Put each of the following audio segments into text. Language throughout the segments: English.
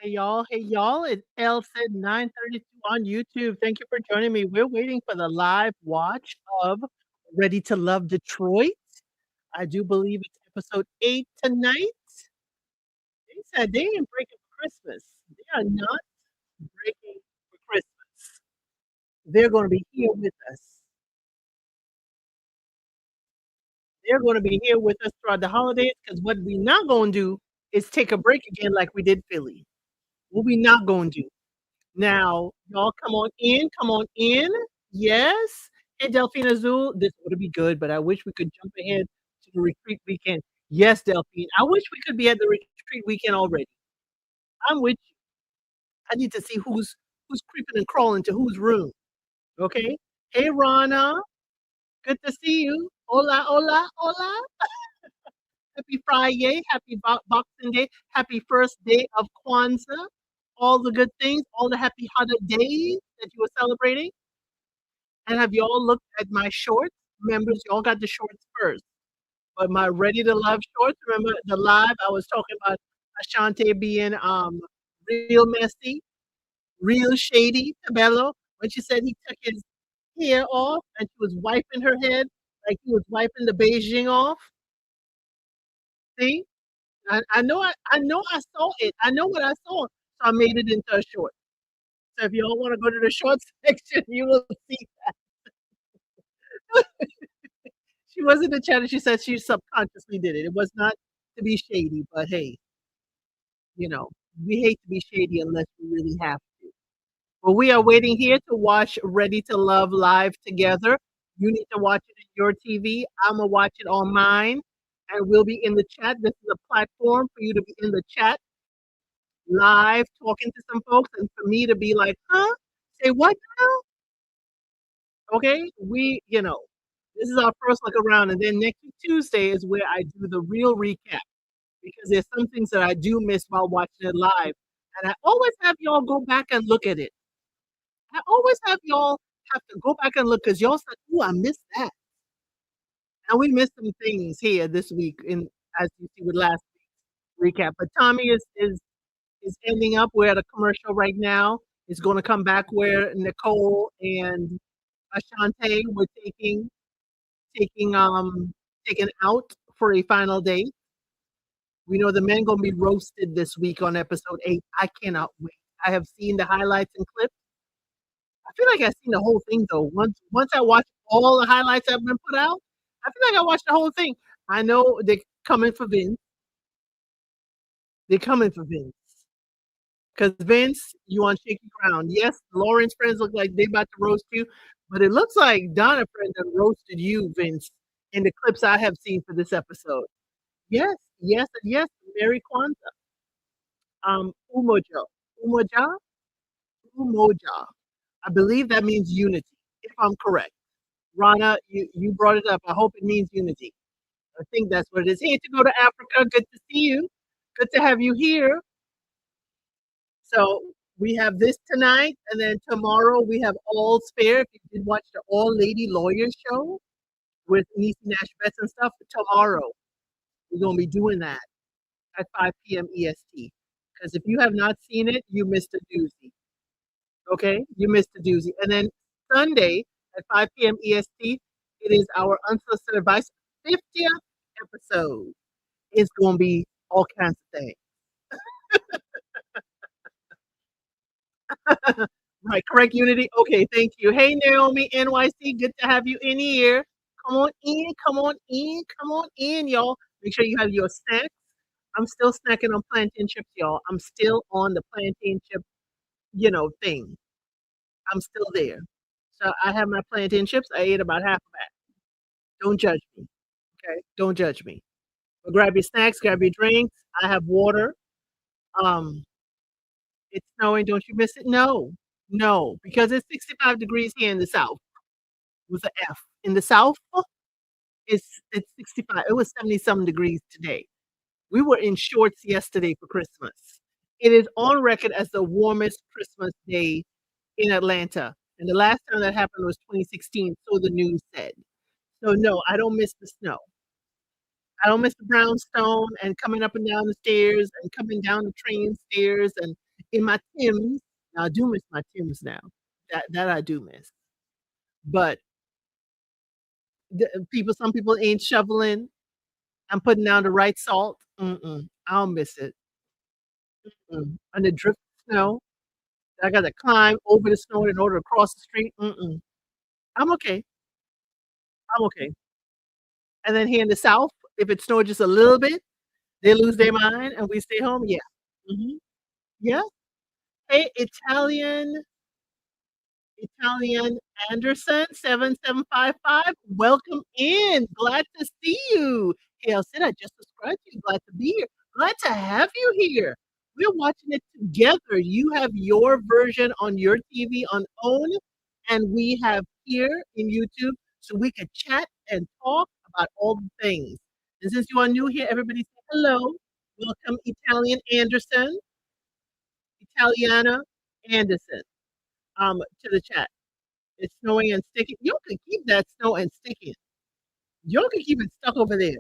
Hey y'all, it's LCID 932 on YouTube. Thank you for joining me. We're waiting for the live watch of Ready to Love Detroit. I do believe it's episode 8 tonight. They said they ain't breaking for Christmas. They are not breaking for Christmas. They're going to be here with us. They're going to be here with us throughout the holidays because what we not going to do is take a break again like we did Philly. What we not going to do. Now, y'all come on in, come on in. Yes. Hey, Delphine Azul, this would be good, but I wish we could jump ahead to the retreat weekend. Yes, Delphine, I wish we could be at the retreat weekend already. I'm with you. I need to see who's creeping and crawling to whose room. Okay. Hey, Rana, good to see you. Hola, hola, hola. Happy Friday, happy Boxing Day, happy first day of Kwanzaa. All the good things, all the happy holidays that you were celebrating. And have y'all looked at my shorts? Members, y'all got the shorts first. But my Ready to Love shorts, remember the live I was talking about Ashante being real messy, real shady to Bello when she said he took his hair off and she was wiping her head like he was wiping the Beijing off. See? I know I saw it. I know what I saw. So I made it into a short. So if y'all want to go to the short section, you will see. She was in the chat and she said she subconsciously did it. It was not to be shady, but hey, you know, we hate to be shady unless we really have to. But we are waiting here to watch Ready to Love live together. You need to watch it in your TV. I'm gonna watch it on mine, and we'll be in the chat. This is a platform for you to be in the chat live, talking to some folks, and for me to be like, huh? Say what now? Okay, this is our first look around, and then next Tuesday is where I do the real recap because there's some things that I do miss while watching it live, and I always have y'all go back and look at it. I always have y'all have to go back and look because y'all said, "Ooh, I missed that," and we missed some things here this week, in as you see with last week's recap. But Tommy is ending up. We're at a commercial right now. It's going to come back where Nicole and Ashante were taking taken out for a final date. We know the men gonna be roasted this week on episode 8. I cannot wait. I have seen the highlights and clips. I feel like I've seen the whole thing though. Once I watch all the highlights that have been put out, I feel like I watched the whole thing. I know they're coming for Vince. They're coming for Vince. Because Vince, you on shaky ground. Yes, Lauren's friends look like they about to roast you, but it looks like Donna friend that roasted you, Vince, in the clips I have seen for this episode. Yes, yes, and yes. Merry Kwanzaa. Umoja. Umoja? Umoja. I believe that means unity, if I'm correct. Rana, you brought it up. I hope it means unity. I think that's what it is. Hey, to go to Africa. Good to see you. Good to have you here. So we have this tonight, and then tomorrow we have All's Fair. If you did watch the All Lady Lawyer show with Niecy Nash Betts and stuff, tomorrow we're going to be doing that at 5 p.m. EST. Because if you have not seen it, you missed a doozy. Okay? You missed a doozy. And then Sunday at 5 p.m. EST, it is our Unsolicited Advice 50th episode. It's going to be all kinds of things. Right, correct unity. Okay, thank you. Hey, Naomi NYC, good to have you in here. Come on in, come on in, come on in, y'all. Make sure you have your snacks. I'm still snacking on plantain chips, y'all. I'm still on the plantain chip, thing. I'm still there. So I have my plantain chips. I ate about half of that. Don't judge me. Okay? Don't judge me. But grab your snacks, grab your drinks. I have water. Um, it's snowing. Don't you miss it? No. No, because it's 65 degrees here in the south with an F. In the south, it's 65. It was 70 some degrees today. We were in shorts yesterday for Christmas. It is on record as the warmest Christmas day in Atlanta. And the last time that happened was 2016, so the news said. So no, I don't miss the snow. I don't miss the brownstone and coming up and down the stairs and coming down the train stairs and in my Timbs, now I do miss my Timbs now. That I do miss. But some people ain't shoveling and putting down the right salt. Mm-mm, I don't miss it. And the drift snow, I gotta climb over the snow in order to cross the street. Mm-mm. I'm okay. I'm okay. And then here in the South, if it snowed just a little bit, they lose their mind and we stay home. Yeah. Mhm. Yeah. Hey, Italian Anderson 7755. Welcome in. Glad to see you. Hail said I just subscribed to you. Glad to be here. Glad to have you here. We're watching it together. You have your version on your TV on OWN, and we have here in YouTube, so we could chat and talk about all the things. And since you are new here, everybody say hello. Welcome, Italiana Anderson, to the chat. It's snowing and sticking. You can keep that snow and sticking. You can keep it stuck over there.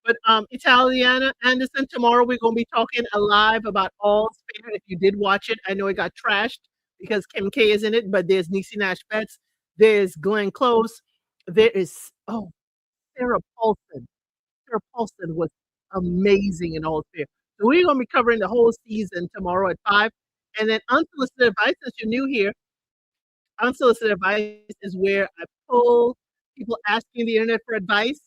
But Italiana Anderson, tomorrow we're gonna be talking live about All's Fair. If you did watch it, I know it got trashed because Kim K is in it, but there's Niecy Nash Betts, there's Glenn Close, there is Sarah Paulson. Sarah Paulson was amazing in All's Fair. So we're gonna be covering the whole season tomorrow at 5. And then unsolicited advice, since you're new here, unsolicited advice is where I pull people asking the internet for advice.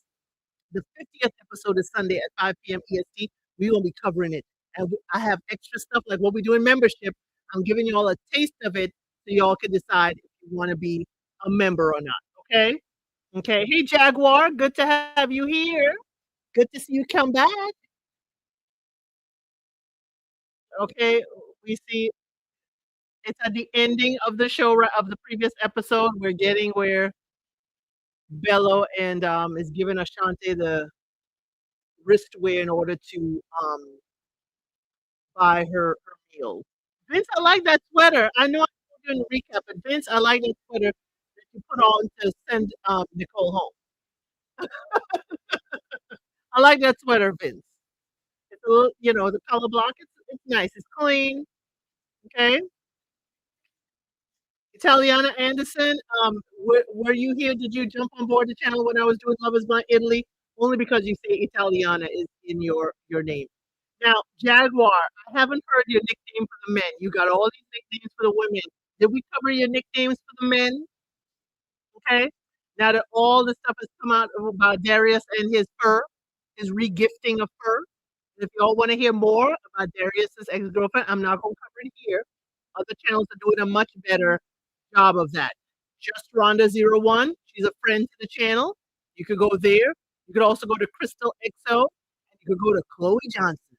The 50th episode is Sunday at 5 p.m. EST. We're going to be covering it. And I have extra stuff like what we do in membership. I'm giving you all a taste of it so y'all can decide if you want to be a member or not. Okay? Okay. Hey, Jaguar. Good to have you here. Good to see you come back. Okay. We see it's at the ending of the show, of the previous episode. We're getting where Bello and is giving Ashante the wristwear in order to buy her meal. Vince, I like that sweater. I know I told you in the recap, but Vince, I like that sweater that you put on to send Nicole home. I like that sweater, Vince. It's a little, the color block. It's nice. It's clean. Okay. Italiana Anderson, were you here? Did you jump on board the channel when I was doing Love Is Blind Italy? Only because you say Italiana is in your name. Now, Jaguar, I haven't heard your nickname for the men. You got all these nicknames for the women. Did we cover your nicknames for the men? Okay. Now that all the stuff has come out about Darius and his fur, his regifting of fur. If y'all want to hear more about Darius's ex-girlfriend, I'm not going to cover it here. Other channels are doing a much better job of that. Just Rhonda01, she's a friend to the channel. You could go there. You could also go to Crystal XO, and you could go to Chloe Johnson.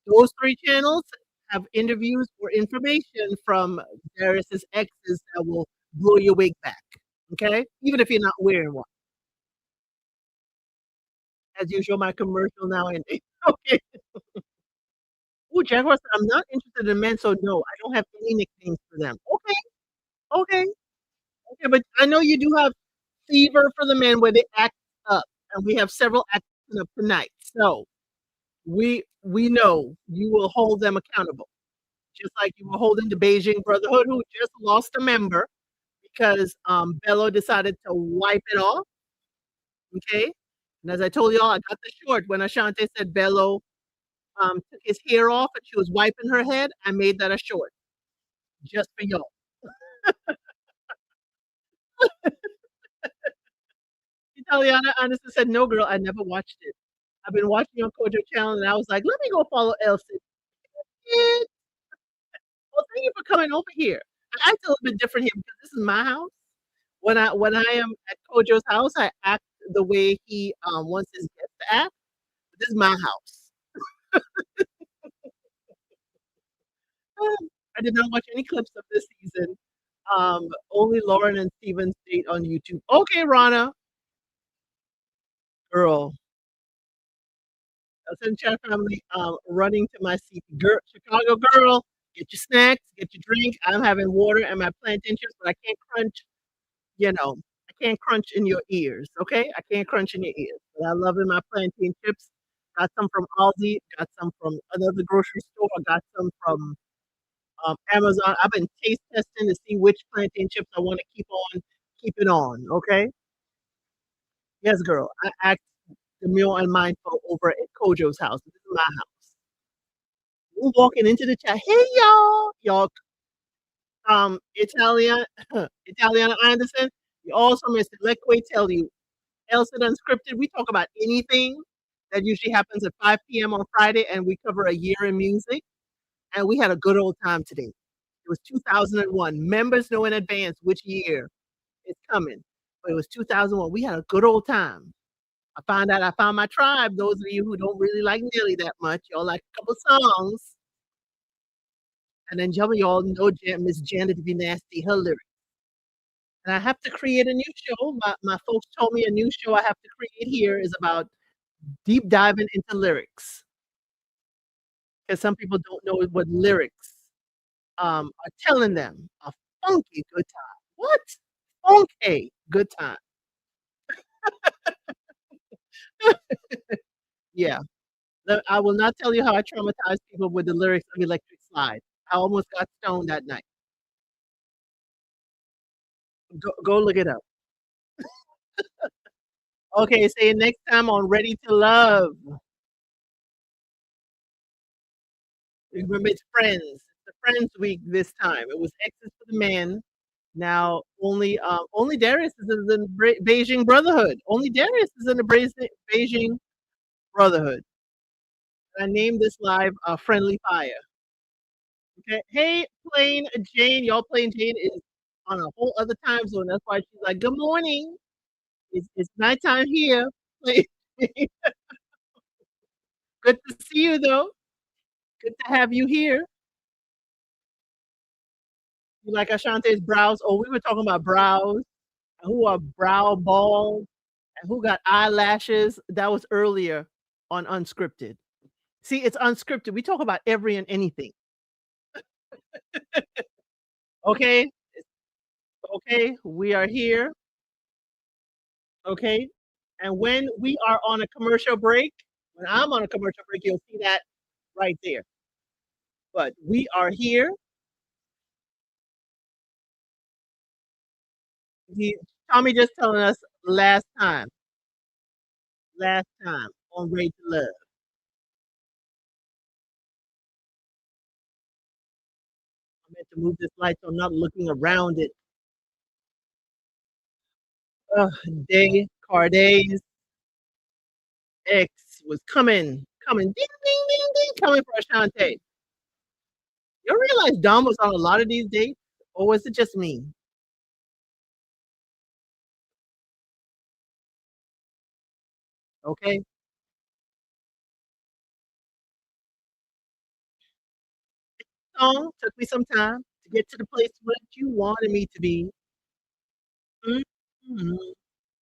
Those 3 channels have interviews or information from Darius's exes that will blow your wig back. Okay? Even if you're not wearing one. As usual, my commercial now ending. Okay. Oh, Jaguar said, I'm not interested in men, so no, I don't have any nicknames for them. Okay. Okay. Okay. But I know you do have fever for the men where they act up. And we have several acting up tonight. So we know you will hold them accountable. Just like you were holding the Beijing Brotherhood, who just lost a member because Bello decided to wipe it off. Okay. And as I told y'all, I got the short when Ashante said Bello took his hair off and she was wiping her head. I made that a short just for y'all. Italiana honestly said, no, girl, I never watched it. I've been watching on Kojo Channel and I was like, let me go follow Elsie. Well, thank you for coming over here. I act a little bit different here because this is my house. When I am at Kojo's house, I act the way he wants his guests to act. But this is my house. I did not watch any clips of this season. Only Lauren and Steven stayed on YouTube. Okay, Rana. Girl. Send chat family running to my seat. Girl, Chicago girl, get your snacks, get your drink. I'm having water and my plantain chips, but I can't crunch, I can't crunch in your ears, okay? I can't crunch in your ears. But I love my plantain chips. got some from Aldi, got some from another grocery store, got some from, Amazon. I've been taste testing to see which plantain chips I wanna keep it on, okay? Yes, girl. I asked the meal and mindful over at Kojo's house. This is my house. We're walking into the chat. Hey, y'all. Y'all, Italian, Italiana Anderson. You also missed it. Let Quay tell you. Elsa Unscripted. We talk about anything that usually happens at 5 p.m. on Friday, and we cover a year in music. And we had a good old time today. It was 2001. Members know in advance which year it's coming. But it was 2001. We had a good old time. I found my tribe. Those of you who don't really like Nelly that much, y'all like a couple songs. And then some of y'all know Miss Janet to be nasty, her lyrics. And I have to create a new show. My folks told me a new show I have to create here is about deep diving into lyrics. Because some people don't know what lyrics are telling them. A funky good time. What? Funky good time. Yeah. I will not tell you how I traumatized people with the lyrics of Electric Slide. I almost got stoned that night. Go look it up. Okay, say it next time on Ready to Love. Remember, it's Friends. It's the Friends week this time. It was X's for the men. Now only Darius is in the Beijing Brotherhood. Only Darius is in the Beijing Brotherhood. I named this live Friendly Fire. Okay. Hey, Plain Jane. Y'all, Plain Jane is on a whole other time zone. That's why she's like, "Good morning. It's nighttime here." Plain Jane. Good to see you, though. Good to have you here. You like Ashante's brows? Oh, we were talking about brows. Who are brow bald and who got eyelashes. That was earlier on Unscripted. See, it's unscripted. We talk about every and anything. Okay? Okay, we are here. Okay? And when we are on a commercial break, when I'm on a commercial break, you'll see that right there. But we are here. He, Tommy just telling us last time on Ready to Love. I meant to move this light so I'm not looking around it. Ugh, Day Carday's ex was coming, ding, ding, ding, ding, coming for Ashante. You realize Dom was on a lot of these dates, or was it just me? Okay, song took me some time to get to the place where you wanted me to be. Mhm.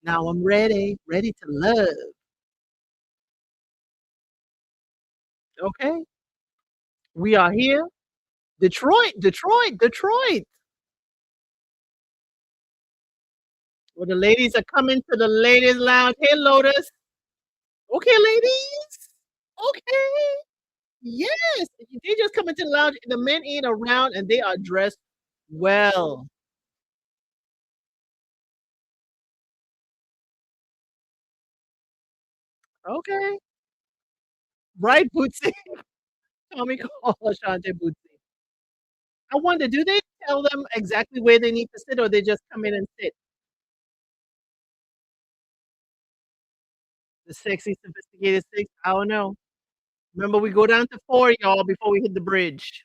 Now I'm ready, ready to love. Okay, we are here. Detroit, Detroit, Detroit. Well, the ladies are coming to the ladies' lounge. Hey, Lotus. Okay, ladies. Okay. Yes. They just come into the lounge. The men ain't around and they are dressed well. Okay. Right, Bootsy. Tommy call Ashante Bootsy. I wonder, do they tell them exactly where they need to sit or they just come in and sit? The sexy, sophisticated six? I don't know. Remember, we go down to 4, y'all, before we hit the bridge.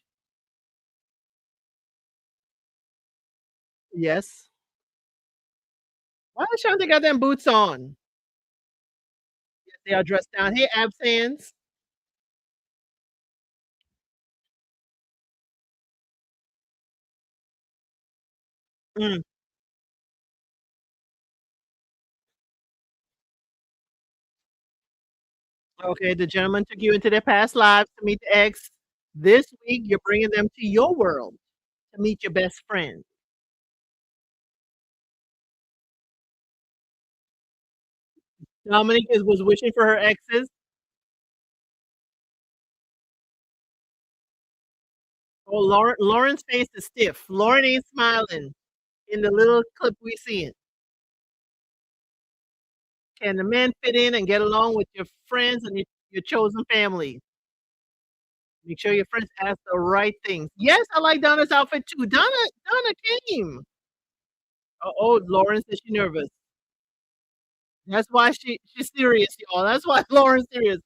Yes. Why does Shante got them boots on? Yes, they are dressed down. Hey, abs hands. Mm. Okay, the gentleman took you into their past lives to meet the ex. This week, you're bringing them to your world to meet your best friend. Dominique was wishing for her exes. Oh, Lauren's face is stiff. Lauren ain't smiling in the little clip we seen. Can the men fit in and get along with your friends and your chosen family? Make sure your friends ask the right things. Yes, I like Donna's outfit too. Donna came. Oh, Lauren says she's nervous. That's why she's serious, y'all. That's why Lauren's serious.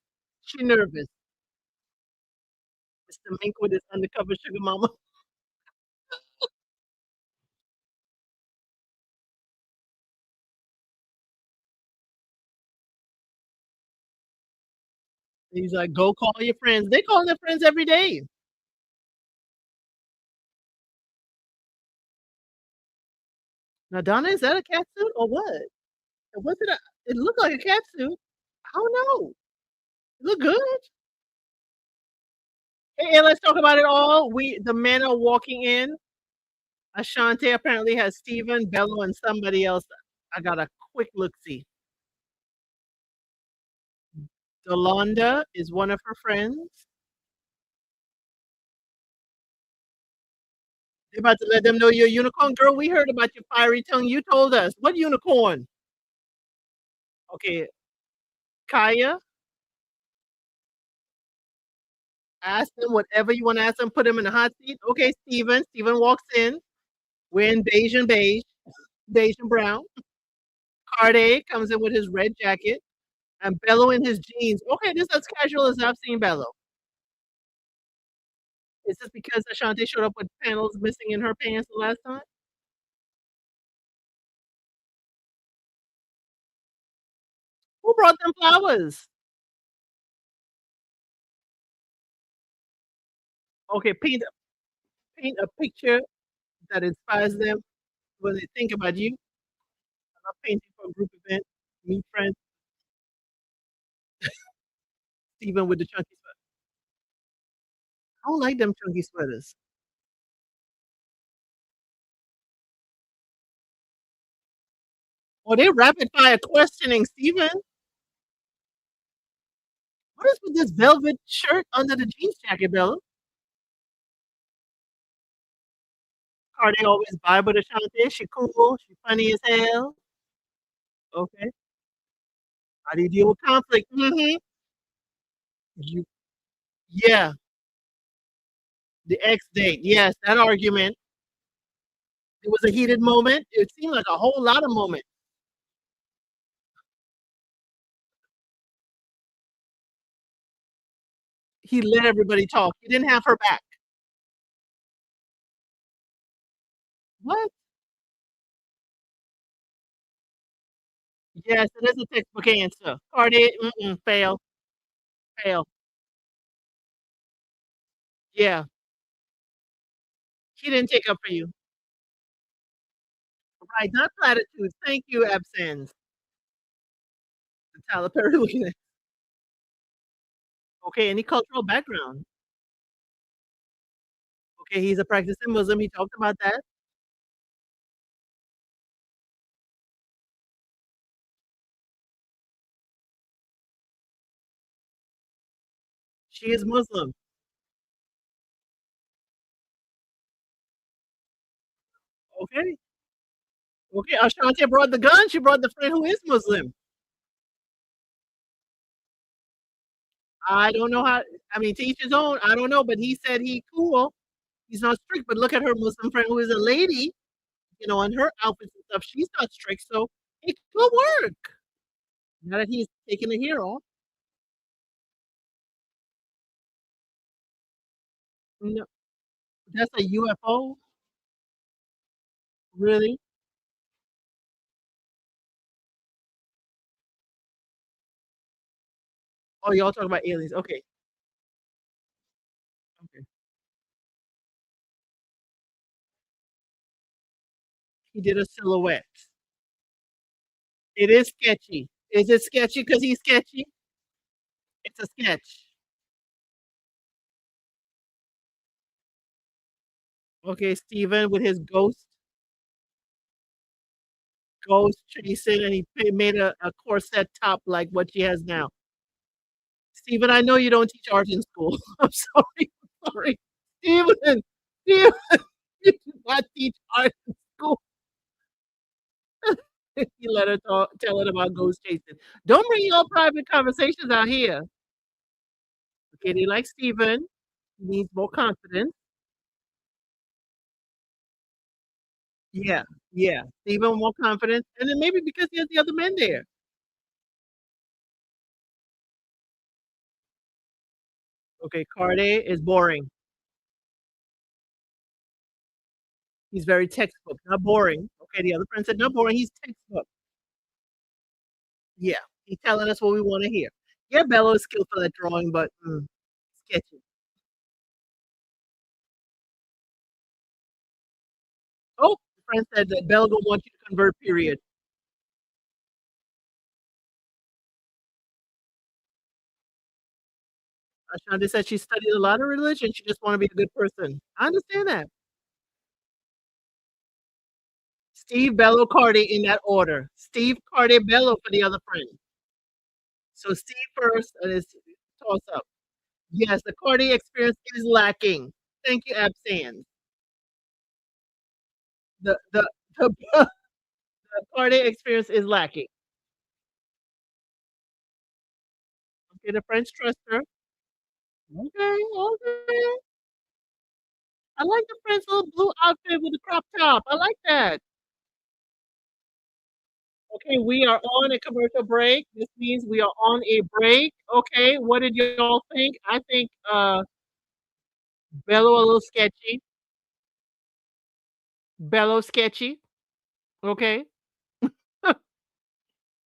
She nervous. Mr. Mink with his undercover sugar mama. He's like, go call your friends. They calling their friends every day. Now, Donna, is that a cat suit or what? Was it a? It looked like a cat suit. I don't know. It looked good. Hey, let's talk about it all. The men are walking in. Ashante apparently has Steven, Bello, and somebody else. I got a quick look see. Yolanda is one of her friends. They're about to let them know you're a unicorn. Girl, we heard about your fiery tongue. You told us. What unicorn? Okay, Kaya, ask them whatever you want to ask them. Put them in the hot seat. Okay, Steven. Steven walks in wearing beige and brown. Carde comes in with his red jacket. And Bello in his jeans. Okay, this is as casual as I've seen Bello. Is this because Ashante showed up with panels missing in her pants the last time? Who brought them flowers? Okay, paint a picture that inspires them when they think about you. I'm not painting for a group event. Meet friends, Steven with the chunky sweater. I don't like them chunky sweaters. Oh, they rapid fire questioning Steven. What is with this velvet shirt under the jeans jacket, Bella? Cardi always vibe with Ashante. She cool. She funny as hell. Okay. How do you deal with conflict? You, yeah, the ex date. Yes, that argument. It was a heated moment. It seemed like a whole lot of moments. He let everybody talk. He didn't have her back. What? Yes, it is a textbook answer. Cardi, fail, fail. Yeah, he didn't take up for you. Right, not platitudes. Thank you, absence. Tyler Perry looking at. Okay, any cultural background? Okay, he's a practicing Muslim. He talked about that. She is Muslim. Okay, okay. Ashante brought the gun. She brought the friend who is Muslim. I don't know how. I mean, to each his own. I don't know, but he said he cool. He's not strict. But look at her Muslim friend who is a lady. And her outfits and stuff. She's not strict, so it could work. Now that he's taking the hero, no, that's a UFO. Really? Oh, y'all talking about aliens? Okay, okay. He did a silhouette. It is sketchy. Is it sketchy because he's sketchy? It's a sketch. Okay, Steven with his ghost chasing, and he made a corset top like what she has now. Steven, I know you don't teach art in school. I'm sorry. I'm sorry. Steven. You you do not teach art in school. You let her tell it about ghost chasing. Don't bring your private conversations out here. Okay, they like Steven. He needs more confidence. Yeah, yeah. Steven more confidence, and then maybe because he has the other men there. Okay, Carde is boring. He's very textbook, not boring. Okay, the other friend said, "Not boring." He's textbook. Yeah, he's telling us what we wanna hear. Yeah, Bella is skillful at drawing, but, sketchy. Oh, the friend said that Bella don't want you to convert, period. Ashante said she studied a lot of religion, she just wanna be a good person. I understand that. Steve, Bello, Cardi in that order. Steve, Cardi, Bello for the other friend. So Steve first, and it's toss up. Yes, the Cardi experience is lacking. Thank you, Absand. The the Cardi experience is lacking. Okay, the French trust her. Okay, okay. I like the French little blue outfit with the crop top. I like that. Okay, we are on a commercial break. This means we are on a break. Okay, what did y'all think? I think Bello a little sketchy. Bello sketchy. Okay.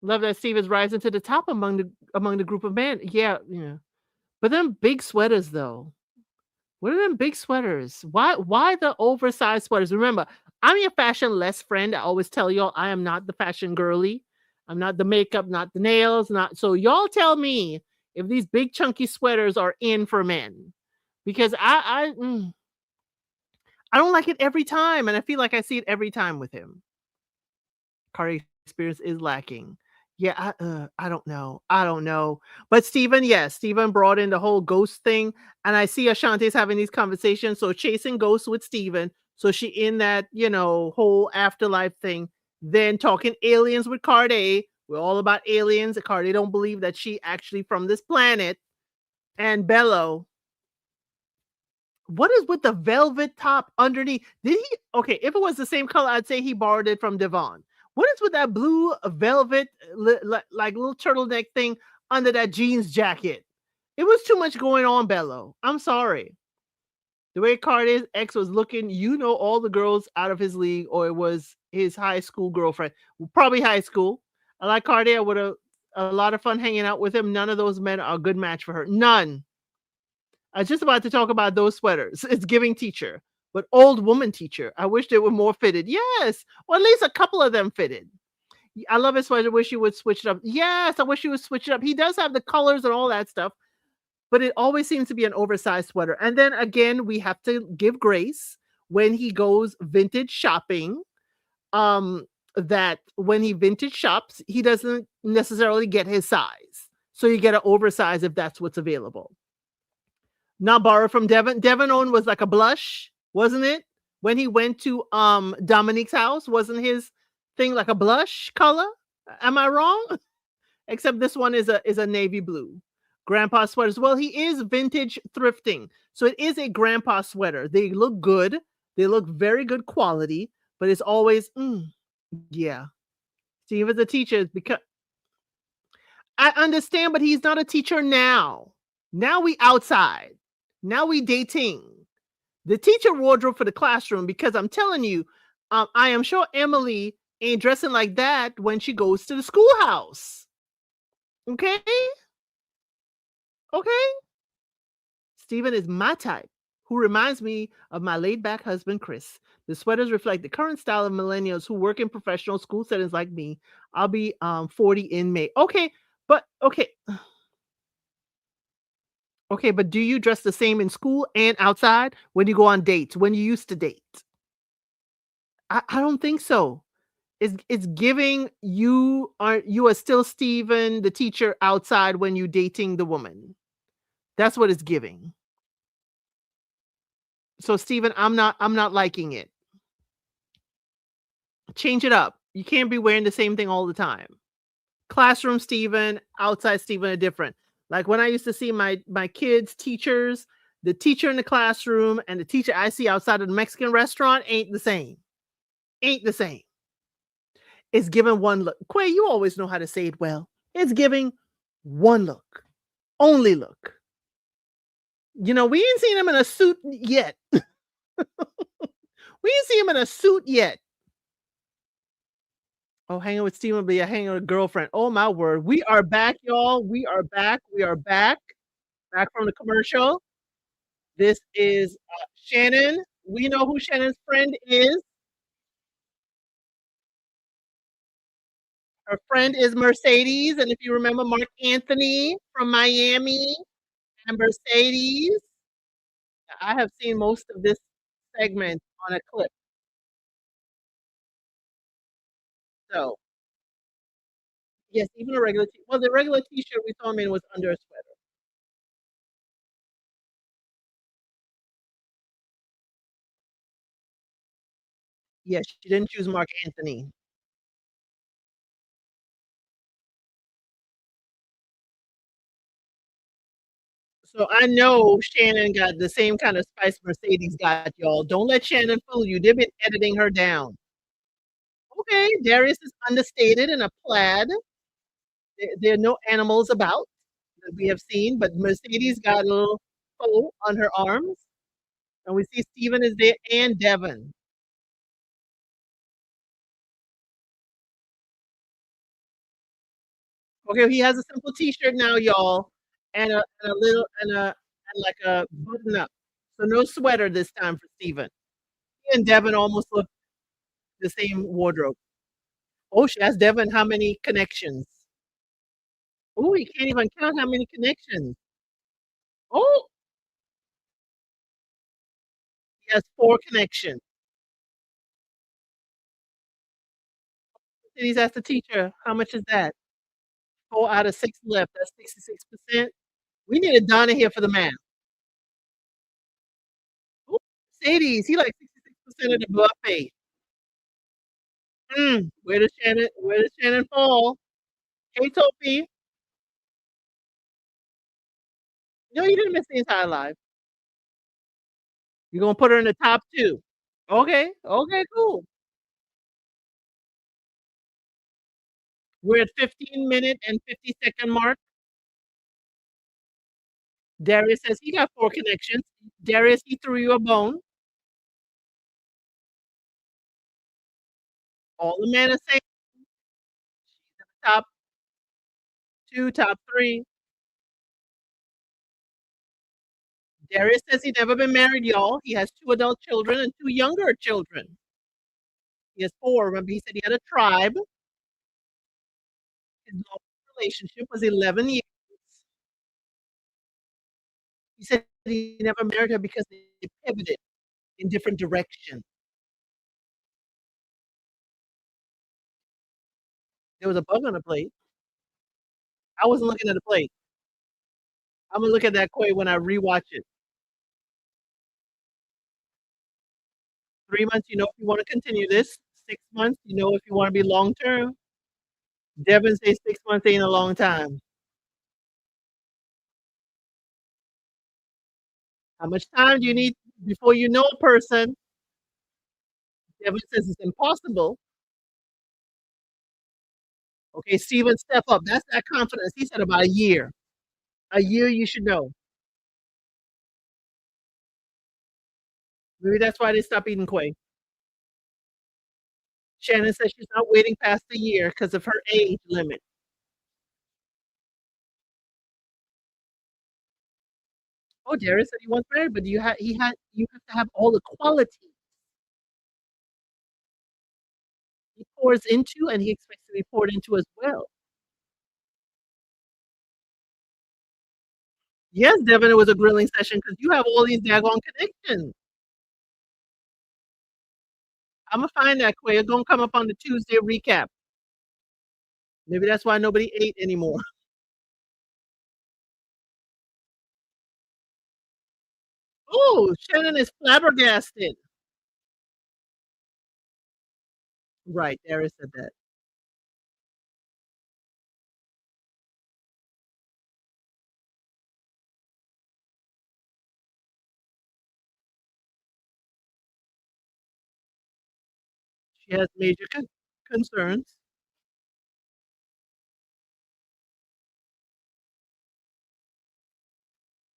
Love that Steve is rising to the top among the group of men. Yeah, yeah. But them big sweaters though. What are them big sweaters? Why the oversized sweaters? Remember, I'm your fashion less friend. I always tell y'all I am not the fashion girly. I'm not the makeup, not the nails, not so y'all tell me if these big chunky sweaters are in for men. Because I don't like it every time, and I feel like I see it every time with him. Car experience is lacking. Yeah, I don't know. I don't know. But Steven, yes, Steven brought in the whole ghost thing, and I see Ashanti's having these conversations, so chasing ghosts with Steven. So she in that, whole afterlife thing, then talking aliens with Carde. We're all about aliens. Carde don't believe that she actually from this planet. And Bello, what is with the velvet top underneath? Did he okay, if it was the same color, I'd say he borrowed it from Devon. What is with that blue velvet like little turtleneck thing under that jeans jacket? It was too much going on, Bello. I'm sorry. The way Cardi's ex was looking, all the girls out of his league, or it was his high school girlfriend. Probably high school. I like Cardi. I would have a lot of fun hanging out with him. None of those men are a good match for her. None. I was just about to talk about those sweaters. It's giving teacher, but old woman teacher. I wish they were more fitted. Yes, or at least a couple of them fitted. I love his sweater. Wish you would switch it up. Yes, I wish you would switch it up. He does have the colors and all that stuff, but it always seems to be an oversized sweater. And then again, we have to give grace when he goes vintage shopping. That when he vintage shops, he doesn't necessarily get his size. So you get an oversize if that's what's available. Not borrowed from Devon. Devon own was like a blush, wasn't it? When he went to Dominique's house, wasn't his thing like a blush color? Am I wrong? Except this one is a navy blue. Grandpa sweaters. Well, he is vintage thrifting. So it is a grandpa sweater. They look good. They look very good quality, but it's always yeah. Steve is a teacher because I understand, but he's not a teacher now. Now we outside. Now we dating. The teacher wardrobe for the classroom, because I'm telling you, I am sure Emily ain't dressing like that when she goes to the schoolhouse. Okay? Okay? Steven is my type, who reminds me of my laid back husband, Chris. The sweaters reflect the current style of millennials who work in professional school settings like me. I'll be 40 in May. Okay, but okay. Okay, but do you dress the same in school and outside when you go on dates, when you used to date? I don't think so. It's giving you are still Steven, the teacher outside when you dating the woman. That's what it's giving. So, Steven, I'm not liking it. Change it up. You can't be wearing the same thing all the time. Classroom Steven, outside Steven are different. Like when I used to see my kids' teachers, the teacher in the classroom and the teacher I see outside of the Mexican restaurant ain't the same. Ain't the same. It's giving one look. Quay, you always know how to say it well. It's giving one look. Only look. We ain't seen him in a suit yet. We ain't seen him in a suit yet. Oh, hanging with Steven, but yeah, hanging with a girlfriend. Oh my word. We are back, y'all. We are back. We are back. Back from the commercial. This is Shannon. We know who Shannon's friend is. Her friend is Mercedes. And if you remember Mark Anthony from Miami and Mercedes, I have seen most of this segment on a clip. So, yes, even a regular well, the regular t-shirt we saw him in was under a sweater. Yes, she didn't choose Mark Anthony. So I know Shannon got the same kind of spice Mercedes got, y'all. Don't let Shannon fool you. They've been editing her down. Okay, Darius is understated in a plaid. There are no animals about that we have seen, but Mercedes got a little foal on her arms, and we see Steven is there and Devin. Okay, he has a simple T-shirt now, y'all, and a little and like a button up. So no sweater this time for Steven. He and Devin almost look the same wardrobe. Oh, she asked Devin how many connections. Oh, he can't even count how many connections. Oh, he has 4 connections. Then he's asked the teacher, how much is that? 4 out of 6 left. That's 66%. We need a Donna here for the math. Ooh, Mercedes, he like 66% of the buffet. Where does Shannon fall? Hey, Topi. No, you didn't miss the entire live. You're gonna put her in the top 2. Okay, okay, cool. We're at 15-minute and 50-second mark. Darius says he got 4 connections. Darius, he threw you a bone. All the men are saying top 2, top 3. Darius says he's never been married, y'all. He has 2 adult children and 2 younger children. He has 4. Remember, he said he had a tribe. His longest relationship was 11 years. He said he never married her because they pivoted in different directions. There was a bug on the plate. I wasn't looking at the plate. I'm gonna look at that koi when I rewatch it. 3 months, you know if you wanna continue this. 6 months, you know if you wanna be long term. Devin says 6 months ain't a long time. How much time do you need before you know a person? Devin says it's impossible. Okay, Steven, step up. That's that confidence. He said about a year. A year you should know. Maybe that's why they stopped eating koi. Shannon says she's not waiting past a year because of her age limit. Oh, Darius said he wants married, but you have to have all the qualities he pours into and he expects to be poured into as well. Yes, Devin, it was a grilling session because you have all these daggone connections. I'm gonna find that Quay. It's gonna come up on the Tuesday recap. Maybe that's why nobody ate anymore. Oh, Shannon is flabbergasted. Right, Darius said that. She has major concerns.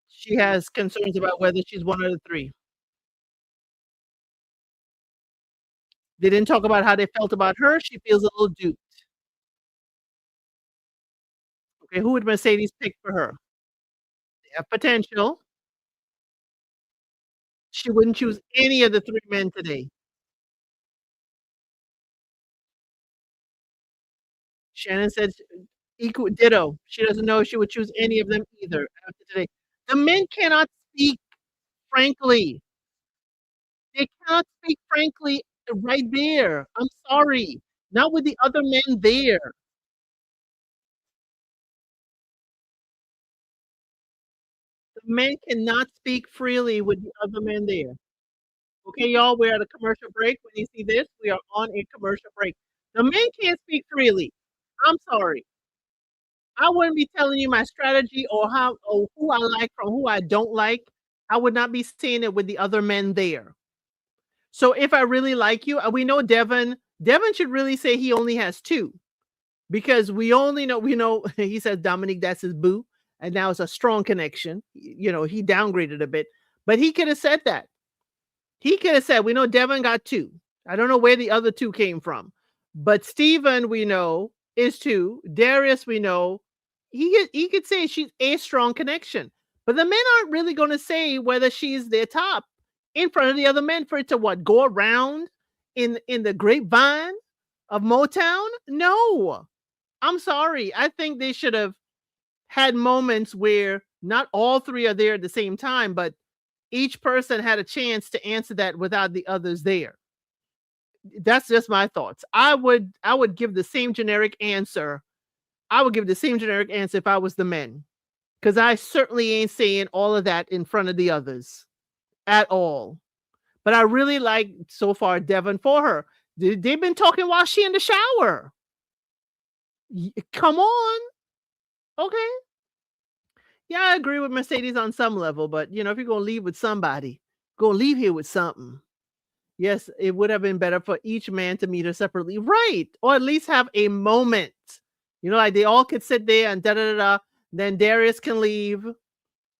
She has concerns about whether she's one of the 3. They didn't talk about how they felt about her, she feels a little duped. Okay, who would Mercedes pick for her? They have potential. She wouldn't choose any of the 3 men today. Shannon said equal ditto. She doesn't know if she would choose any of them either after today. The men cannot speak frankly. They cannot speak frankly right there. I'm sorry. Not with the other men there. The men cannot speak freely with the other men there. Okay, y'all, we're at a commercial break. When you see this, we are on a commercial break. The men can't speak freely. I'm sorry. I wouldn't be telling you my strategy or how or who I like from who I don't like. I would not be saying it with the other men there. So if I really like you, we know Devin should really say he only has 2 because we know he says Dominique, that's his boo, and now it's a strong connection. He downgraded a bit, but he could have said that. He could have said, "We know Devin got 2." I don't know where the other 2 came from, but Steven, we know, is 2. Darius, we know, he could say she's a strong connection, but the men aren't really gonna say whether she's their top in front of the other men for it to what, go around in the grapevine of Motown? No. I'm sorry. I think they should have had moments where not all 3 are there at the same time, but each person had a chance to answer that without the others there. That's just my thoughts. I would give the same generic answer. I would give the same generic answer if I was the men. Because I certainly ain't saying all of that in front of the others at all. But I really like so far Devin for her. They've been talking while she in the shower. Come on. Okay. Yeah, I agree with Mercedes on some level, but if you're gonna leave with somebody, go leave here with something. Yes, it would have been better for each man to meet her separately. Right. Or at least have a moment. Like they all could sit there and da da da da. Then Darius can leave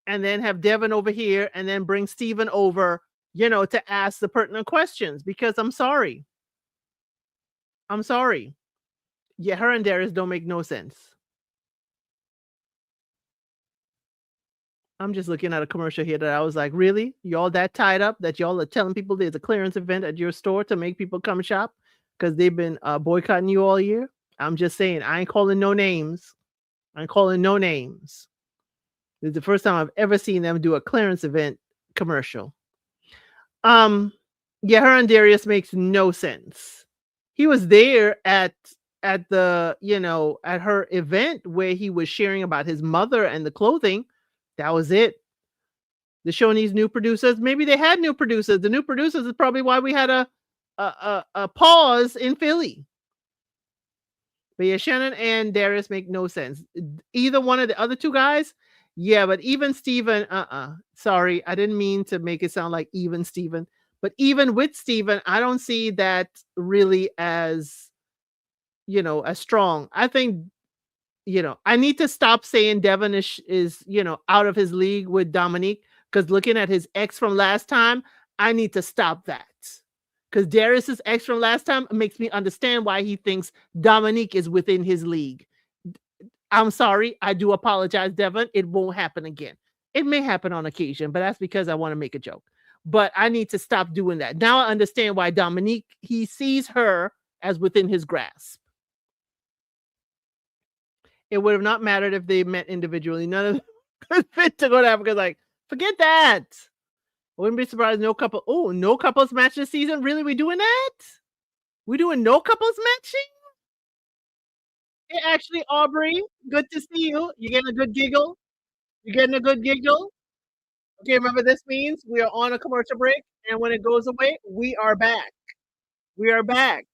and then have Devin over here and then bring Steven over, to ask the pertinent questions. Because I'm sorry. I'm sorry. Yeah, her and Darius don't make no sense. I'm just looking at a commercial here that I was like, really? Y'all that tied up that y'all are telling people there's a clearance event at your store to make people come shop because they've been boycotting you all year? I'm just saying, I ain't calling no names. I ain't calling no names. This is the first time I've ever seen them do a clearance event commercial. Um, yeah, her and Darius makes no sense. He was there at the at her event where he was sharing about his mother and the clothing. That was it. They're showing these new producers. Maybe they had new producers. The new producers is probably why we had a pause in Philly. But yeah, Shannon and Darius make no sense. Either one of the other 2 guys, yeah, but even Steven, sorry, I didn't mean to make it sound like even Steven. But even with Steven, I don't see that really as, as strong. I think, I need to stop saying Devin is out of his league with Dominique because looking at his ex from last time, I need to stop that. Because Darius's ex from last time makes me understand why he thinks Dominique is within his league. I'm sorry. I do apologize, Devin. It won't happen again. It may happen on occasion, but that's because I want to make a joke. But I need to stop doing that. Now I understand why Dominique, he sees her as within his grasp. It would have not mattered if they met individually. None of them could fit to go to Africa. Like, forget that. I wouldn't be surprised. No couples match this season. Really, we doing that? We doing no couples matching? Hey, actually, Aubrey, good to see you. You getting a good giggle? You getting a good giggle? Okay, remember this means we are on a commercial break, and when it goes away, we are back. We are back.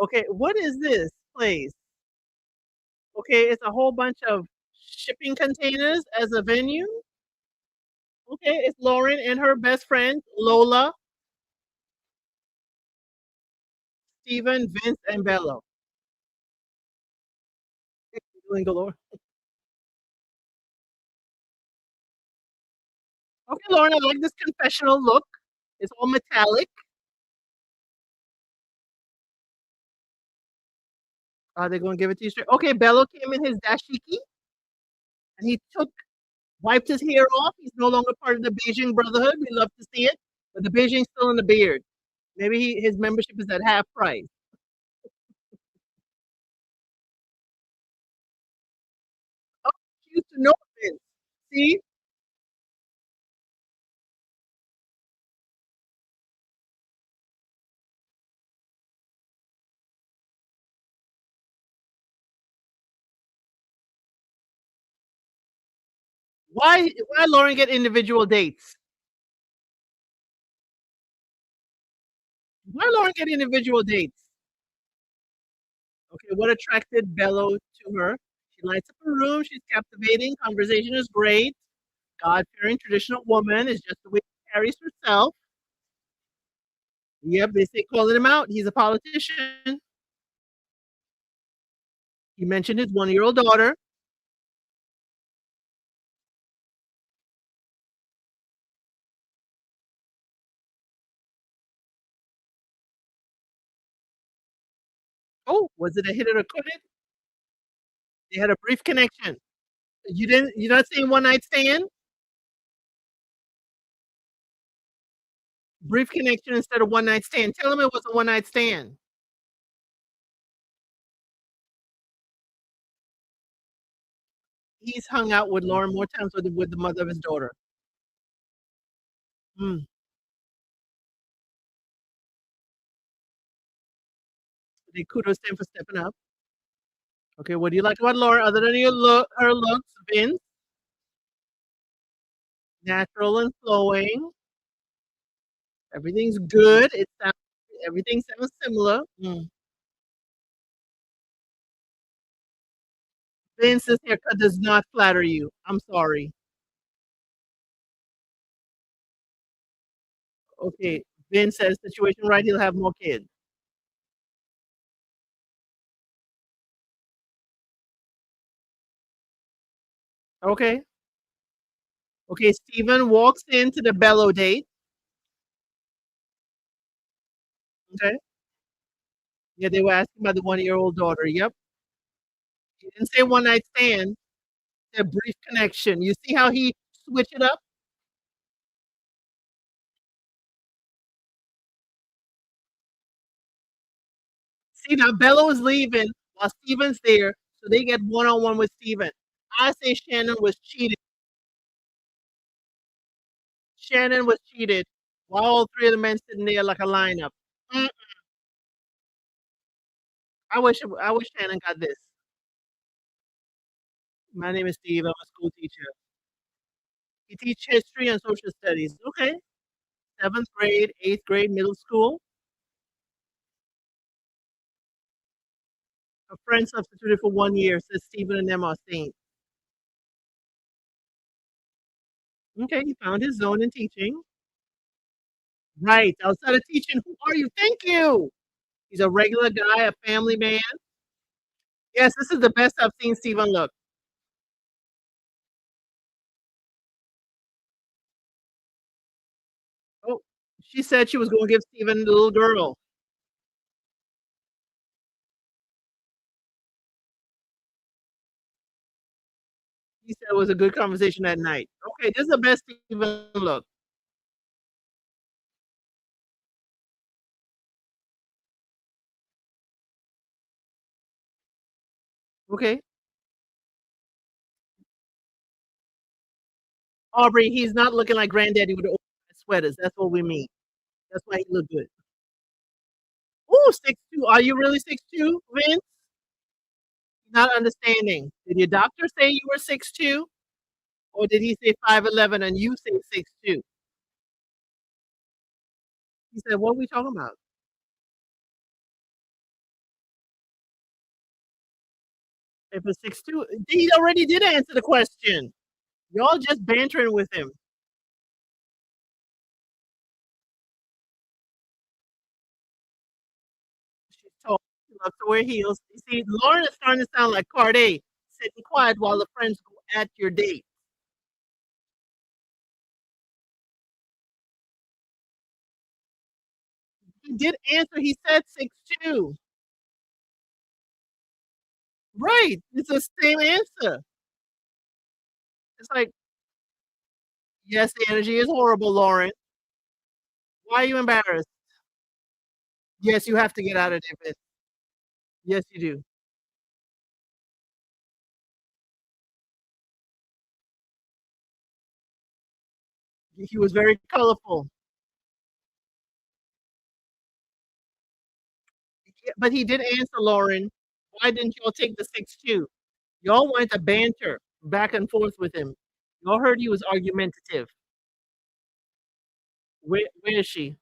Okay, what is this place? Okay, it's a whole bunch of shipping containers as a venue. Okay, it's Lauren and her best friend, Lola, Steven, Vince, and Bello. Doing galore. Okay, Lauren, I like this confessional look. It's all metallic. Are they going to give it to you straight? Okay, Bello came in his dashiki and he wiped his hair off. He's no longer part of the Beijing Brotherhood. We love to see it, but the Beijing's still in the beard. Maybe his membership is at half price. Oh, she used to know Vince. See, why Lauren get individual dates? Why Lauren get individual dates? Okay, what attracted Bello to her? She lights up a room. She's captivating. Conversation is great. God-fearing traditional woman is just the way she carries herself. Yep, they say calling him out. He's a politician. He mentioned his one-year-old daughter. Oh, was it a hit or a quit? They had a brief connection. You're not saying one night stand? Brief connection instead of one night stand. Tell him it was a one night stand. He's hung out with Lauren more times with the mother of his daughter. Mm. They kudos to him for stepping up. Okay, what do you like about Lauren other than her looks? Vince, natural and flowing. Everything's good. Everything sounds similar. Mm. Vince's haircut does not flatter you. I'm sorry. Okay, Vince says situation right, he'll have more kids. Okay. Okay, Steven walks into the Bello date. Okay. Yeah, they were asking about the one-year-old daughter. Yep. He didn't say one night stand. A brief connection. You see how he switched it up? See now Bello is leaving while Steven's there, so they get one-on-one with Steven. I say Shannon was cheated. Shannon was cheated. While all three of the men sitting there like a lineup. Mm, I wish Shannon got this. My name is Steve. I'm a school teacher. You teach history and social studies. Okay. Seventh grade, eighth grade, middle school. A friend substituted for 1 year, says Stephen and them are saints. Okay, he found his zone in teaching. Right. Outside of teaching, who are you? Thank you. He's a regular guy, a family man. Yes, this is the best I've seen Stephen look. Oh, she said she was going to give Stephen the little girl. He said it was a good conversation that night. Okay, this is the best Stephen look. Okay. Aubrey, he's not looking like granddaddy with the oversized sweaters. That's what we mean. That's why he looked good. Oh, 6'2". Are you really 6'2", Vince? Not understanding. Did your doctor say you were 6'2"? Or did he say 5'11" and you say 6'2"? He said, "What are we talking about?" If it's 6'2", he already did answer the question. Y'all just bantering with him. She's tall. She loves to wear heels. You see, Lauren is starting to sound like Cardi, sitting quiet while the friends go at your date. He did answer. He said 6'2". Right. It's the same answer. It's like, yes, the energy is horrible, Lauren. Why are you embarrassed? Yes, you have to get out of there, Vince. Yes, you do. He was very colorful. Yeah, but he did answer, Lauren. Why didn't y'all take the 6'2"? Y'all wanted to banter back and forth with him. Y'all heard he was argumentative. Where is she?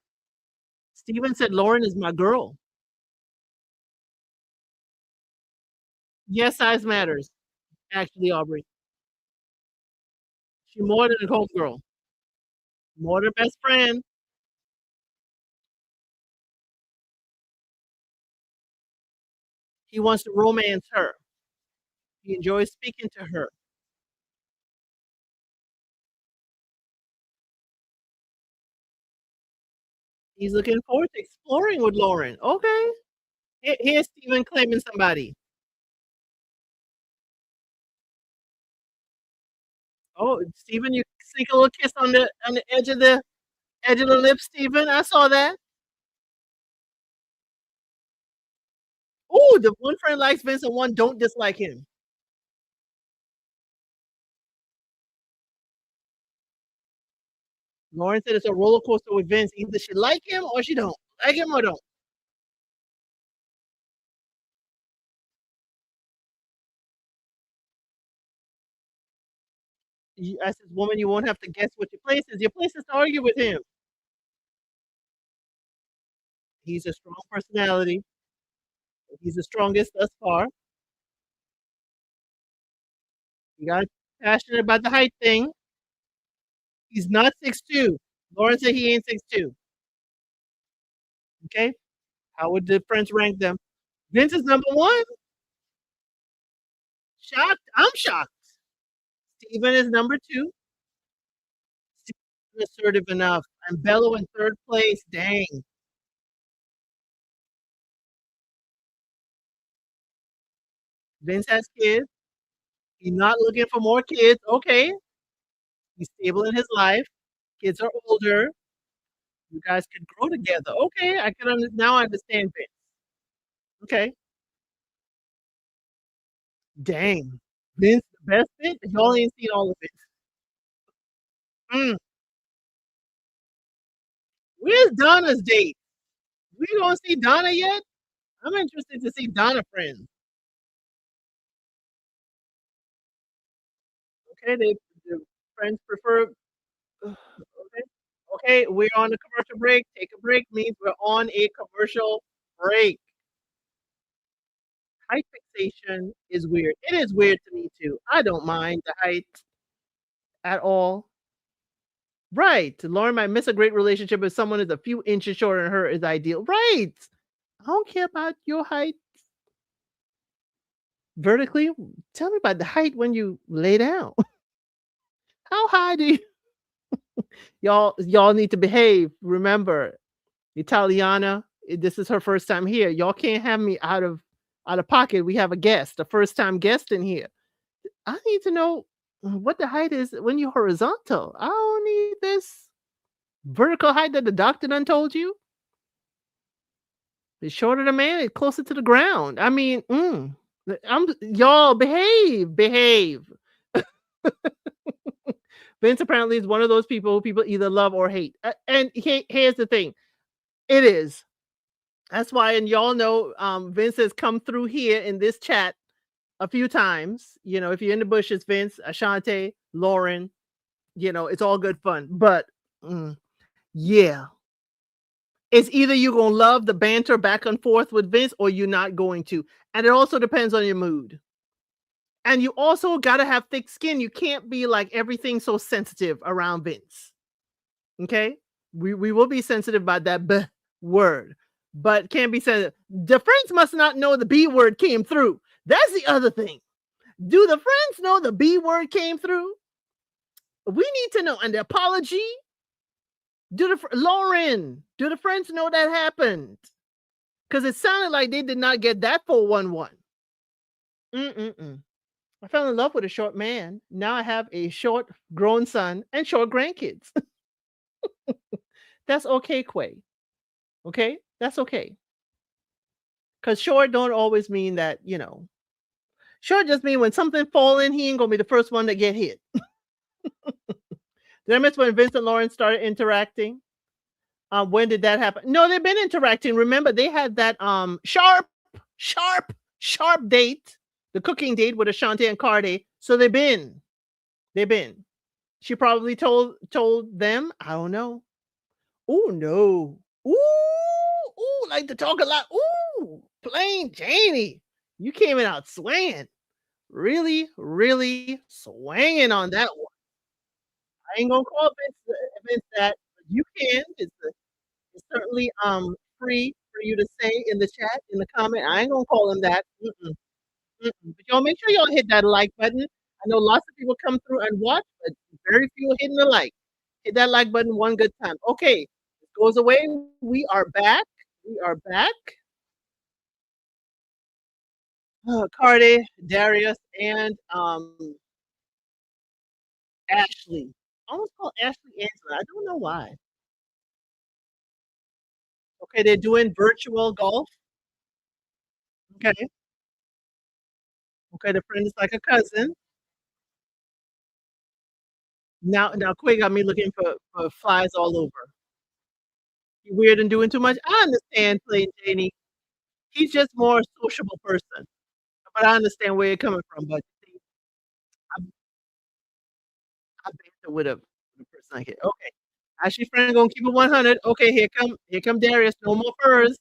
Steven said, "Lauren is my girl." Yes, size matters, actually, Aubrey. She more than a homegirl, more than best friend. He wants to romance her. He enjoys speaking to her. He's looking forward to exploring with Lauren. Okay. Here's Steven claiming somebody. Oh, Steven, you sneak a little kiss on the edge of the lips, Steven. I saw that. Ooh, the one friend likes Vince and one don't dislike him. Lauren said it's a roller coaster with Vince. Either she like him or she don't. Like him or don't. I said, woman, you won't have to guess what your place is. Your place is to argue with him. He's a strong personality. He's the strongest thus far. He got passionate about the height thing. He's not 6'2". Lauren said he ain't 6'2". Okay? How would the friends rank them? Vince is number one. Shocked? I'm shocked. Steven is number two. Steven assertive enough. And Bello in third place. Dang. Vince has kids. He's not looking for more kids. Okay. He's stable in his life. Kids are older. You guys could grow together. Okay. I can now I understand Vince. Okay. Dang. Vince the best fit? Y'all ain't seen all of it. Mm. Where's Donna's date? We don't see Donna yet? I'm interested to see Donna friends. Okay, the friends prefer okay. Okay, we're on a commercial break. Take a break means we're on a commercial break. Height fixation is weird. It is weird to me too. I don't mind the height at all. Right. Lauren might miss a great relationship if someone is a few inches shorter than her is ideal. Right. I don't care about your height vertically. Tell me about the height when you lay down. How high do you y'all need to behave. Remember, Italiana, this is her first time here. Y'all can't have me out of pocket. We have a guest, a first time guest in here. I need to know what the height is when you're horizontal. I don't need this vertical height that the doctor done told you. The shorter the man, it's closer to the ground. I mean, y'all behave. Vince apparently is one of those people who people either love or hate. And here's the thing, it is. That's why, and y'all know, Vince has come through here in this chat a few times, if you're in the bushes, Vince, Ashante, Lauren, it's all good fun. But yeah, it's either you're gonna love the banter back and forth with Vince or you're not going to. And it also depends on your mood. And you also gotta have thick skin. You can't be like everything so sensitive around Vince. Okay? We will be sensitive about that word, but can't be sensitive. The friends must not know the B word came through. That's the other thing. Do the friends know the B word came through? We need to know. And the apology, Lauren, do the friends know that happened? Because it sounded like they did not get that 411. Mm-mm-mm. I fell in love with a short man. Now I have a short grown son and short grandkids. That's okay, Quay. Okay? That's okay. Because short don't always mean that. Short just mean when something fall in, he ain't gonna be the first one to get hit. Did I miss when Vincent Lawrence started interacting? When did that happen? No, they've been interacting. Remember, they had that sharp, sharp date, the cooking date with Ashante and Cardi. So they've been. She probably told them. I don't know. Oh no. Like to talk a lot. Plain Janie. You came in out swinging. Really, really swinging on that one. I ain't gonna call Vince that. But you can. It's certainly free for you to say in the chat, in the comment. I ain't gonna call him that. Mm-mm, mm-mm. But y'all make sure y'all hit that like button. I know lots of people come through and watch, but very few hitting the like. Hit that like button one good time. Okay, it goes away. We are back. We are back. Cardi, Darius, and Ashley. I almost call Ashley Angela. I don't know why. Okay, they're doing virtual golf. Okay. Okay, the friend is like a cousin. Now Quay got me looking for flies all over. You weird and doing too much? I understand, plain Janie. He's just more a sociable person, but I understand where you're coming from, but see, I I banter with a person like it. Okay. Ashley friend gonna keep it 100. Okay, here come Darius. No more furs.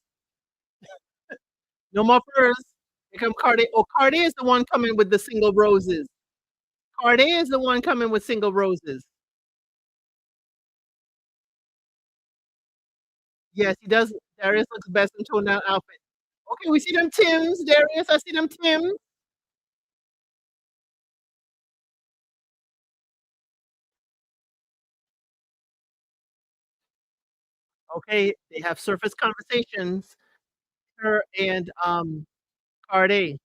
No more furs. Here come Cardi. Oh, Cardi is the one coming with the single roses. Cardi is the one coming with single roses. Yes, he does. Darius looks best in toned down outfit. Okay, we see them Tims, Darius. I see them Tims. Okay, they have surface conversations. Her and Cardi.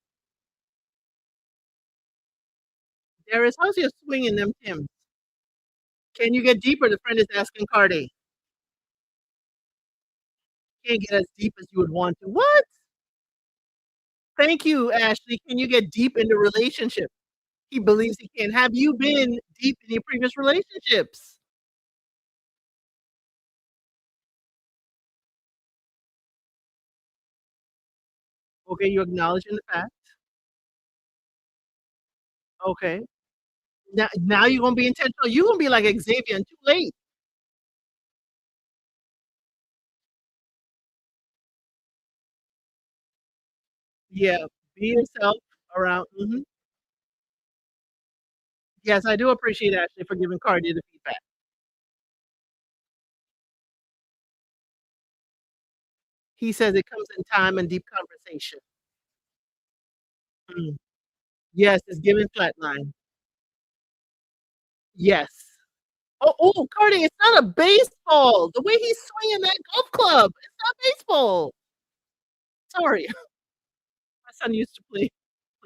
Darius, how's your swing in them Tims? Can you get deeper? The friend is asking Cardi. Can't get as deep as you would want to. What? Thank you, Ashley. Can you get deep in the relationship? He believes he can. Have you been deep in your previous relationships? Okay, you acknowledging the fact. Okay. Now you're gonna be intentional. You're gonna be like Xavier and too late. Yeah, be yourself around Yes, I do appreciate Ashley for giving Cardi the feedback. He says it comes in time and deep conversation. Mm. Yes, it's giving flatline. Yes. Cardi, it's not a baseball. The way he's swinging that golf club, it's not baseball. Sorry. My son used to play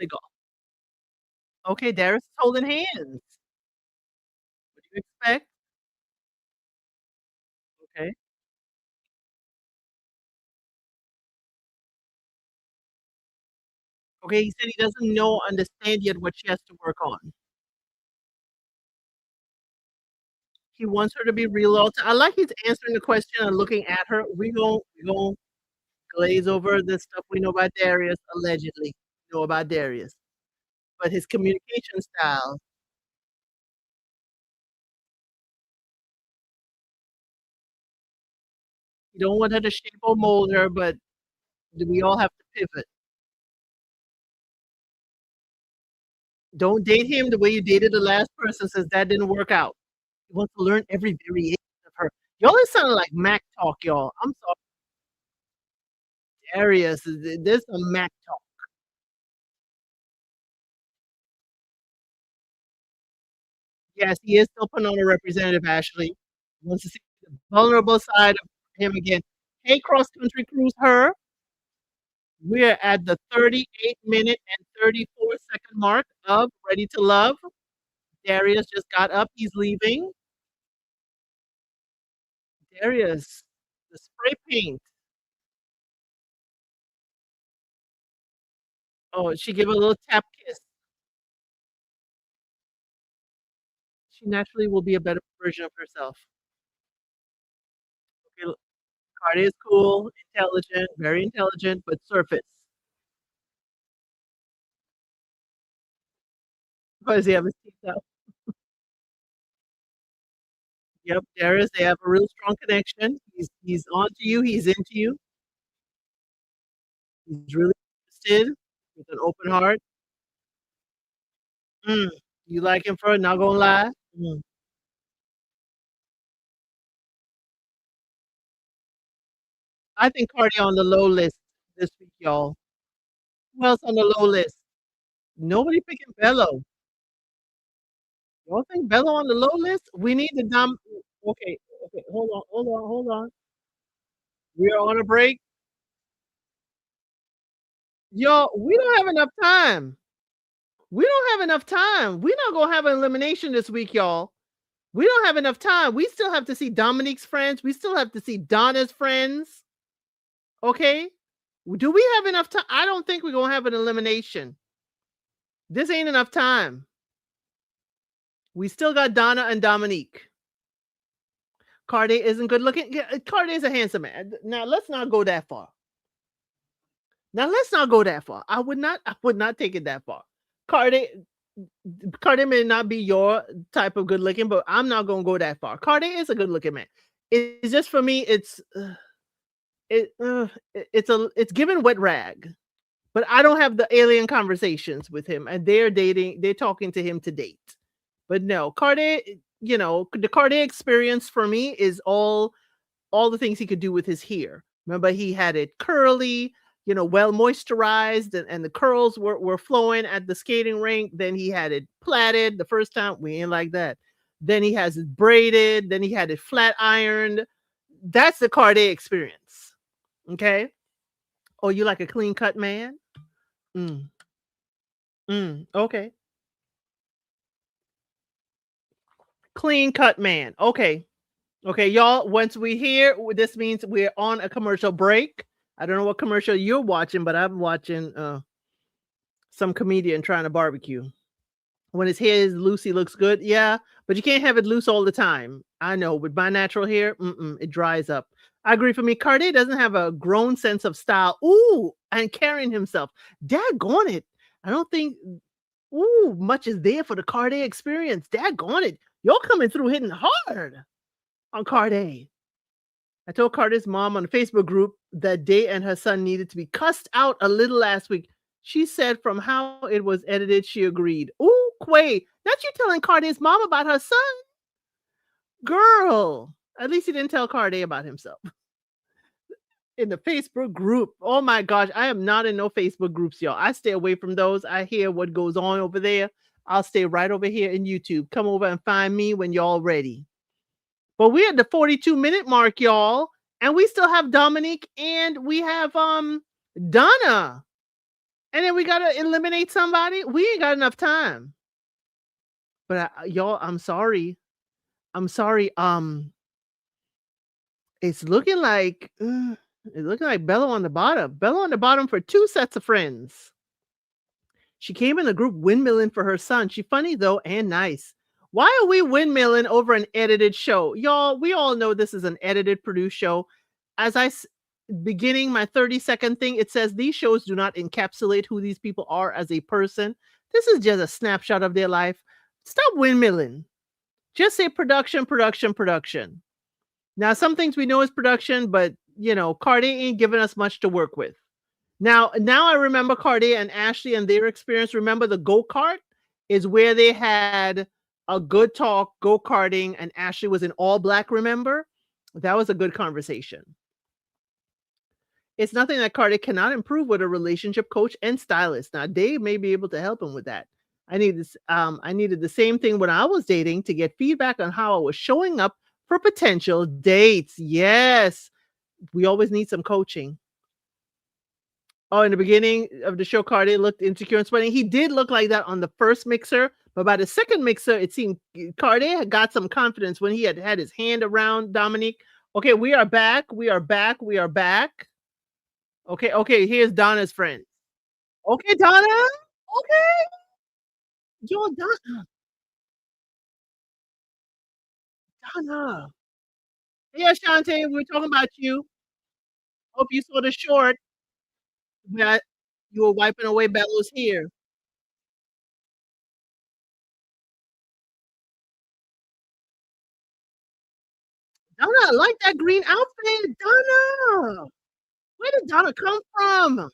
golf. Okay, Darius is holding hands. What do you expect? Okay. Okay, he said he doesn't know, understand yet what she has to work on. He wants her to be real all the I like he's answering the question and looking at her. We gon' glaze over the stuff we know about Darius, allegedly know about Darius. but his communication style, you don't want her to shape or mold her, but we all have to pivot. Don't date him the way you dated the last person since that didn't work out. You want to learn every variation of her. Y'all is sounding like Mac talk, y'all. I'm sorry, Darius. There's some Mac talk. Yes, he is still putting on a representative, Ashley. Wants to see the vulnerable side of him again. Hey, cross country cruise her. We're at the 38-minute and 34-second mark of Ready to Love. Darius just got up. He's leaving. Darius, the spray paint. Oh, she gave a little tap kiss. She naturally will be a better version of herself. Okay, look, Cardi is cool, intelligent, very intelligent, but surface. Why does he have his teeth out? Yep, Darius, they have a real strong connection. He's on to you, he's into you. He's really interested with an open heart. Mm, you like him for it, not gonna lie? Mm. I think Cardi on the low list this week, y'all. Who else on the low list? Nobody picking Bello. Y'all think Bello on the low list? We need the okay, okay, hold on. We are on a break. Y'all, we don't have enough time. We don't have enough time. We're not gonna have an elimination this week, y'all. We don't have enough time. We still have to see Dominique's friends. We still have to see Donna's friends. Okay? Do we have enough time? I don't think we're gonna have an elimination. This ain't enough time. We still got Donna and Dominique. Cardi isn't good looking. Yeah, Cardi is a handsome man. Now let's not go that far. Now let's not go that far. I would not take it that far. Cardi Cardi may not be your type of good looking, but I'm not gonna go that far. Cardi is a good looking man. It's just for me, it's given wet rag. But I don't have the alien conversations with him, and they're talking to him to date. But no, Cardi, the Cardi experience for me is all the things he could do with his hair. Remember, he had it curly, well moisturized, and the curls were flowing at the skating rink. Then he had it plaited the first time. We ain't like that. Then he has it braided. Then he had it flat ironed. That's the Cardi experience. Okay. Oh, you like a clean cut man? Mm, okay. Clean cut man. Okay. Okay, y'all, once we hear, this means we're on a commercial break. I don't know what commercial you're watching, but I'm watching some comedian trying to barbecue. When his hair is loose, he looks good. Yeah, but you can't have it loose all the time. I know, with my natural hair, it dries up. I agree. For me, Cardi doesn't have a grown sense of style. Ooh, and carrying himself. Daggone it. I don't think, much is there for the Cardi experience. Daggone it. Y'all coming through hitting hard on Cardi. I told Cardi's mom on the Facebook group that Day and her son needed to be cussed out a little last week. She said from how it was edited, she agreed. Ooh, Quay, that's you telling Cardi's mom about her son? Girl, at least he didn't tell Cardi about himself. In the Facebook group. Oh my gosh, I am not in no Facebook groups, y'all. I stay away from those. I hear what goes on over there. I'll stay right over here in YouTube. Come over and find me when y'all ready. But we're at the 42-minute mark, y'all, and we still have Dominique and we have Donna. And then we gotta eliminate somebody. We ain't got enough time. But y'all, I'm sorry. I'm sorry. It's looking like Bella on the bottom. Bella on the bottom for two sets of friends. She came in the group windmilling for her son. She funny though and nice. Why are we windmilling over an edited show? Y'all, we all know this is an edited, produced show. As beginning my 30-second thing, it says these shows do not encapsulate who these people are as a person. This is just a snapshot of their life. Stop windmilling. Just say production, production, production. Now, some things we know is production, but Cardi ain't giving us much to work with. Now I remember Cardi and Ashley and their experience. Remember the go-kart is where they had a good talk go-karting, and Ashley was in all black, remember? That was a good conversation. It's nothing that Cardi cannot improve with a relationship coach and stylist. Now, Dave may be able to help him with that. I needed the same thing when I was dating to get feedback on how I was showing up for potential dates. Yes, we always need some coaching. Oh, in the beginning of the show, Cardi looked insecure and sweating. He did look like that on the first mixer, but by the second mixer, it seemed Cardi had got some confidence when he had his hand around Dominique. Okay, we are back. We are back. We are back. Okay, okay. Here's Donna's friend. Okay, Donna. Okay, yo, Donna. Hey, Ashante, we're talking about you. Hope you saw the short that you were wiping away Bellows here. Donna, I like that green outfit. Donna, where did Donna come from?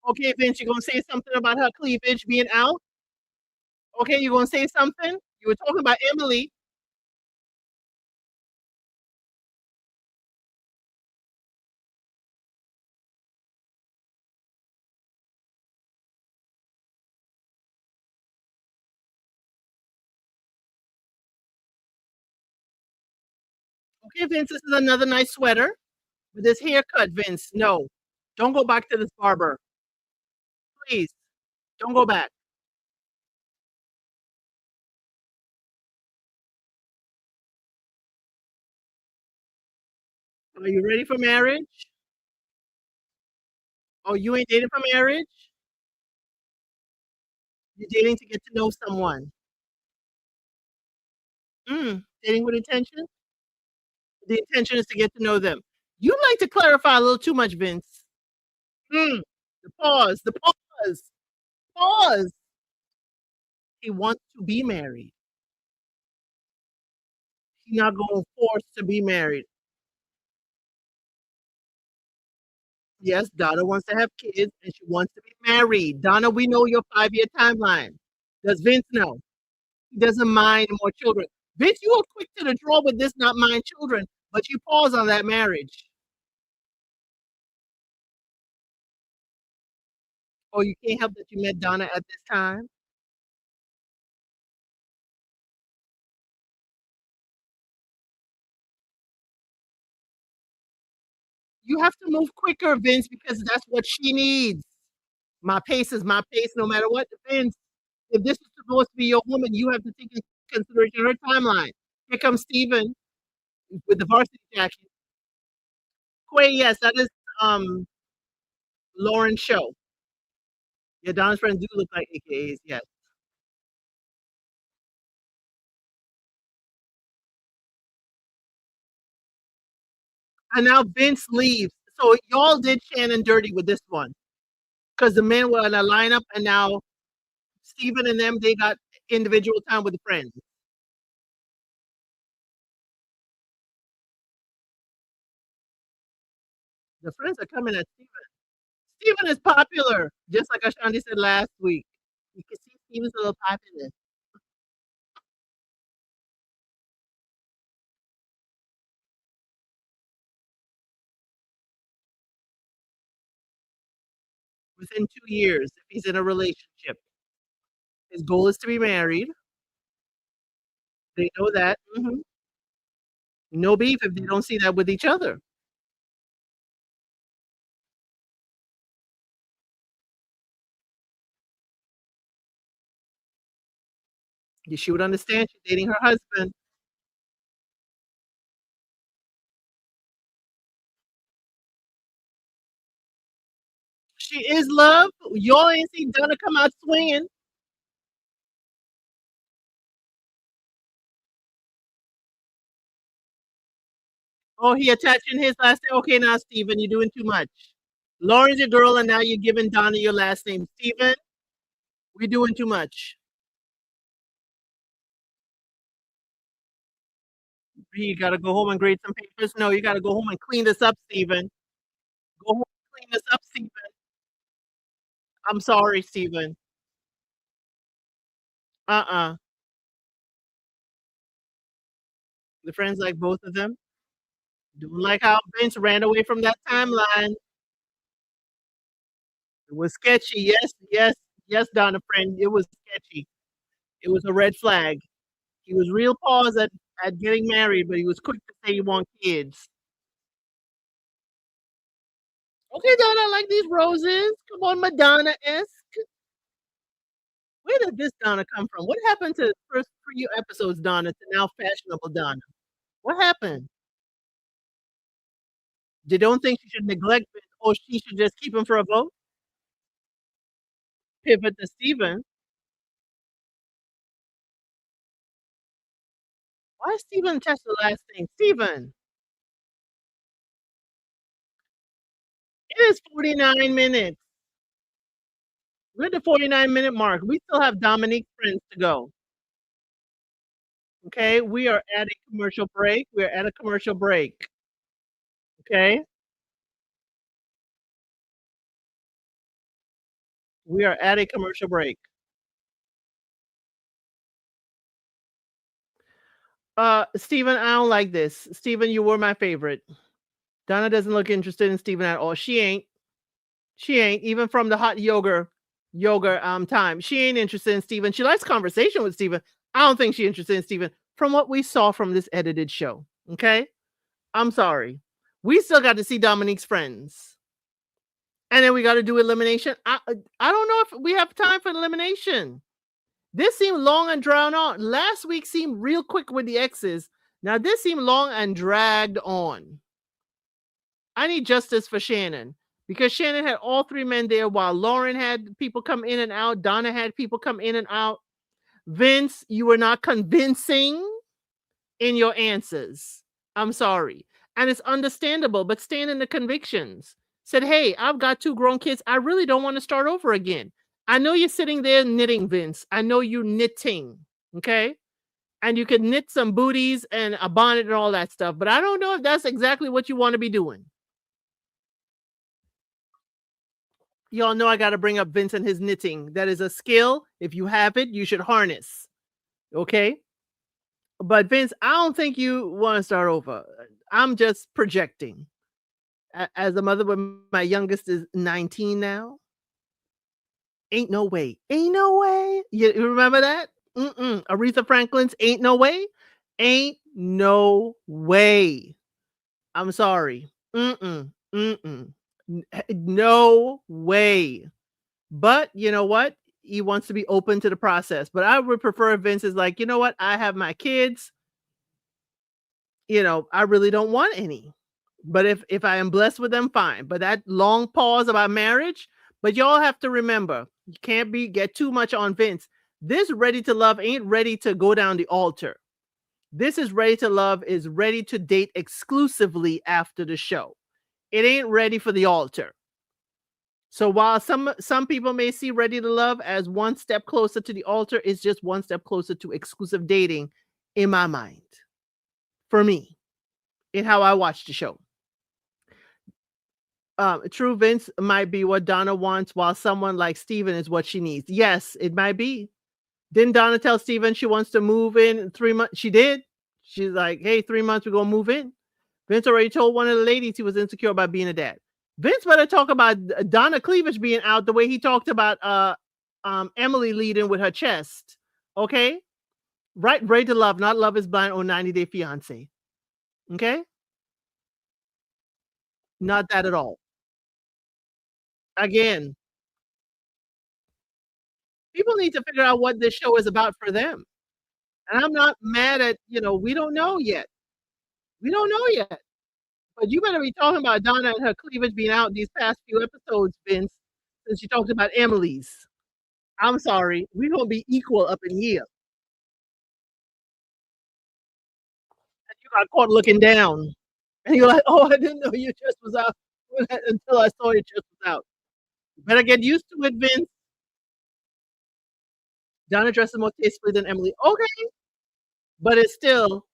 Okay, Vince, you gonna say something about her cleavage being out? Okay, you gonna say something? You were talking about Emily. Okay, Vince, this is another nice sweater with this haircut, Vince. No, don't go back to this barber, please. Don't go back. Are you ready for marriage? Oh, you ain't dating for marriage? You're dating to get to know someone. Dating with intention? The intention is to get to know them. You like to clarify a little too much, Vince. The pause, the pause, pause. He wants to be married. He's not going force to be married. Yes, Donna wants to have kids and she wants to be married. Donna, we know your 5-year timeline. Does Vince know? He doesn't mind more children. Vince, you were quick to the draw with this not mind children, but you pause on that marriage. Oh, you can't help that you met Donna at this time? You have to move quicker, Vince, because that's what she needs. My pace is my pace no matter what. Vince, if this is supposed to be your woman, you have to take into consideration her timeline. Here comes Steven with the varsity jacket. Quay, yes, that is Lauren's show. Yeah, Donna's friends do look like AKAs, yes. And now Vince leaves. So y'all did Shannon dirty with this one. Because the men were in a lineup and now Steven and them, they got individual time with the friends. The friends are coming at Steven. Steven is popular, just like Ashandi said last week. You can see Steven's a little popular. Within 2 years, if he's in a relationship. His goal is to be married. They know that. No beef if they don't see that with each other. She would understand she's dating her husband. She is love. Y'all ain't seen Donna come out swinging. Oh, he attaching his last name? Okay, now, Steven, you're doing too much. Lauren's your girl, and now you're giving Donna your last name. Steven, we're doing too much. You gotta go home and grade some papers. No, you gotta go home and clean this up, Steven. Go home and clean this up, Steven. I'm sorry, Steven. Uh-uh. The friends like both of them. Don't like how Vince ran away from that timeline. It was sketchy. Yes, yes, yes, Donna friend. It was sketchy. It was a red flag. He was real paused at getting married, but he was quick to say he want kids. Okay, Donna, I like these roses. Come on, Madonna-esque. Where did this Donna come from? What happened to the first few episodes Donna to now fashionable Donna? What happened? They don't think she should neglect Vince, or she should just keep him for a vote? Pivot to Steven. Why is Steven attached to the last name? Steven. It is 49 minutes. We're at the 49-minute mark. We still have Dominique friends to go. Okay, we are at a commercial break. We're at a commercial break. Okay, we are at a commercial break. Steven, I don't like this. Steven, you were my favorite. Donna doesn't look interested in Steven at all. She ain't. She ain't. Even from the hot yoga time. She ain't interested in Steven. She likes conversation with Steven. I don't think she's interested in Steven from what we saw from this edited show. Okay? I'm sorry. We still got to see Dominique's friends. And then we got to do elimination. I don't know if we have time for elimination. This seemed long and drawn on. Last week seemed real quick with the X's. Now this seemed long and dragged on. I need justice for Shannon because Shannon had all three men there while Lauren had people come in and out. Donna had people come in and out. Vince, you were not convincing in your answers. I'm sorry. And it's understandable, but stand in the convictions. Said, hey, I've got two grown kids. I really don't want to start over again. I know you're sitting there knitting, Vince. I know you're knitting. Okay. And you can knit some booties and a bonnet and all that stuff, but I don't know if that's exactly what you want to be doing. Y'all know I got to bring up Vince and his knitting. That is a skill. If you have it, you should harness. Okay. But Vince, I don't think you want to start over. I'm just projecting. As a mother, with my youngest is 19 now. Ain't no way. Ain't no way. You remember that? Aretha Franklin's Ain't No Way? Ain't no way. I'm sorry. No way. But you know what? He wants to be open to the process. But I would prefer Vince is like, you know what? I have my kids. I really don't want any. But if I am blessed with them, fine. But that long pause about marriage, but y'all have to remember, you can't get too much on Vince. This Ready to Love ain't ready to go down the altar. This is Ready to Love is ready to date exclusively after the show. It ain't ready for the altar. So while some people may see Ready to Love as one step closer to the altar, it's just one step closer to exclusive dating in my mind. For me, in how I watch the show. True Vince might be what Donna wants, while someone like Steven is what she needs. Yes, it might be. Didn't Donna tell Steven she wants to move in 3 months? She did. She's like, hey, 3 months, we're going to move in. Vince already told one of the ladies he was insecure about being a dad. Vince better talk about Donna cleavage being out the way he talked about Emily leading with her chest. Okay? Right, Ready to Love, not Love is Blind or 90 Day Fiance. Okay? Not that at all. Again, people need to figure out what this show is about for them. And I'm not mad at, we don't know yet. We don't know yet. But you better be talking about Donna and her cleavage being out these past few episodes, Vince, since you talked about Emily's. I'm sorry. We're gonna be equal up in here. And you got caught looking down. And you're like, "Oh, I didn't know your chest was out until I saw your chest was out." You better get used to it, Vince. Donna dresses more tastefully than Emily. Okay, but it's still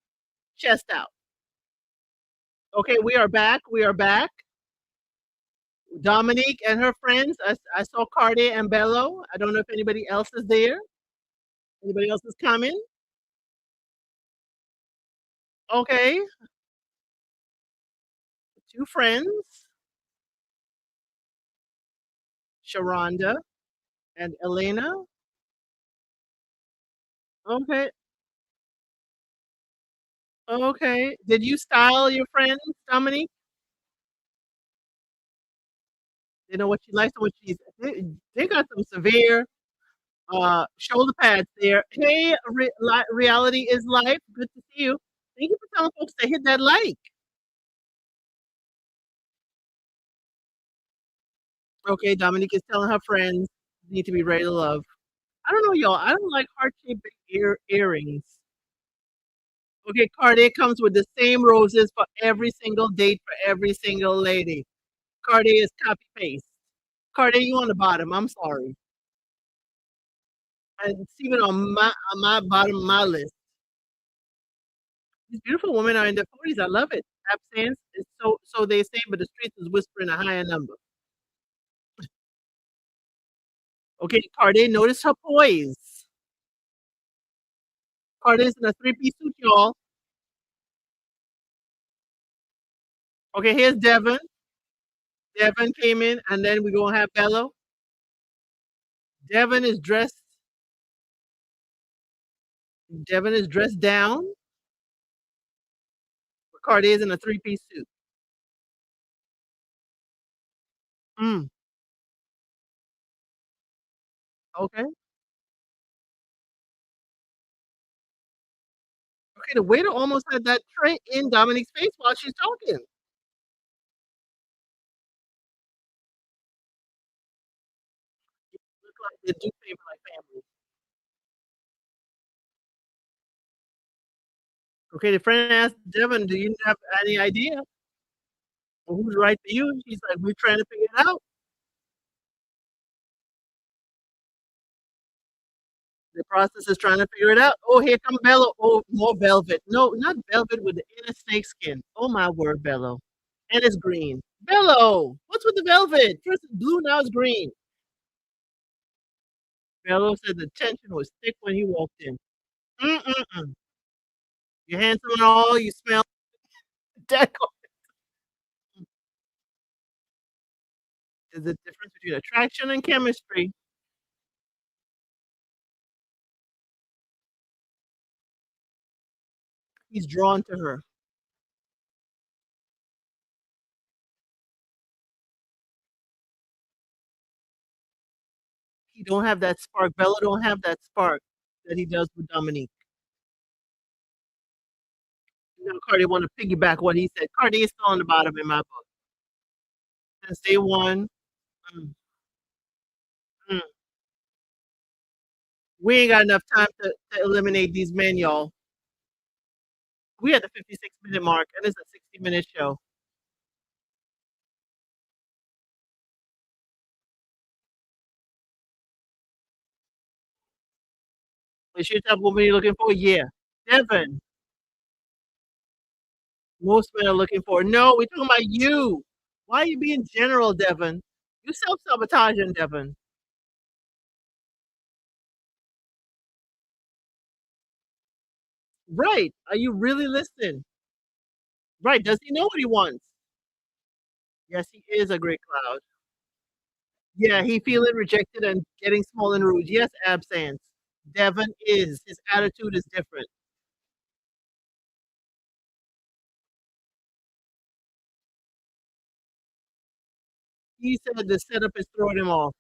chest out. Okay, we are back. We are back. Dominique and her friends. I saw Cardi and Bello. I don't know if anybody else is there. Anybody else is coming? Okay, two friends, Sharonda and Elena. Okay, okay. Did you style your friends, Dominique? They know what she likes and what she's. They got some severe shoulder pads there. Hey, reality is life. Good to see you. Thank you for telling folks to hit that like. Okay, Dominique is telling her friends need to be ready to love. I don't know, y'all. I don't like heart-shaped earrings. Okay, Cartier comes with the same roses for every single date for every single lady. Cartier is copy paste. Cartier, you on the bottom. I'm sorry. And it's even on my bottom of my list. These beautiful women are in their 40s. I love it. Absence is so they say, but the streets is whispering a higher number. Okay, Cartier, notice her poise. Cartier's in a three-piece suit, y'all. Okay, here's Devin. Devin came in, and then we're gonna have Bello. Devin is dressed. Devin is dressed down. Cardier's in a three-piece suit. Mm, okay. Okay, the waiter almost had that tray in Dominique's face while she's talking. Look like they do favor like family. Okay, the friend asked Devin, "Do you have any idea who's right for you?" He's like, "We're trying to figure it out." The process is trying to figure it out. Oh, here come Bello. Oh, more velvet. No, not velvet with the inner snake skin. Oh my word, Bello. And it's green. Bello, what's with the velvet? First it's blue, now it's green. Bello said the tension was thick when he walked in. Mm-mm-mm. You're handsome and all, you smell dead. There's a difference between attraction and chemistry. He's drawn to her. He don't have that spark. Bella don't have that spark that he does with Dominique. You know, Cardi want to piggyback what he said. Cardi is still on the bottom in my book. Since day one, mm, mm. We ain't got enough time to eliminate these men, y'all. We at the 56-minute mark, and it's a 60-minute show. Is she the type of woman you're looking for? Yeah. Devin, most men are looking for. No, we're talking about you. Why are you being general, Devin? You self-sabotaging, Devin. Right. Are you really listening? Right. Does he know what he wants? Yes, he is a great cloud. Yeah, he feeling rejected and getting small and rude. Yes, absence. Devin is. His attitude is different. He said the setup is throwing him off.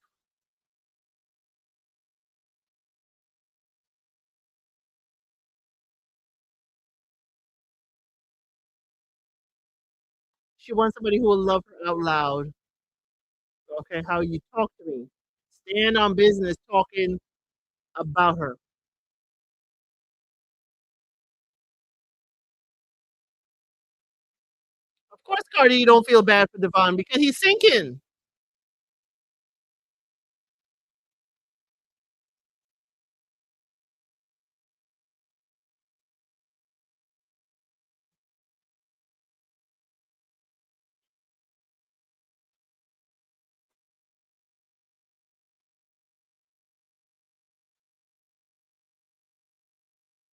She wants somebody who will love her out loud. Okay, how you talk to me. Stand on business talking about her. Of course, Cardi don't feel bad for Devon because he's sinking.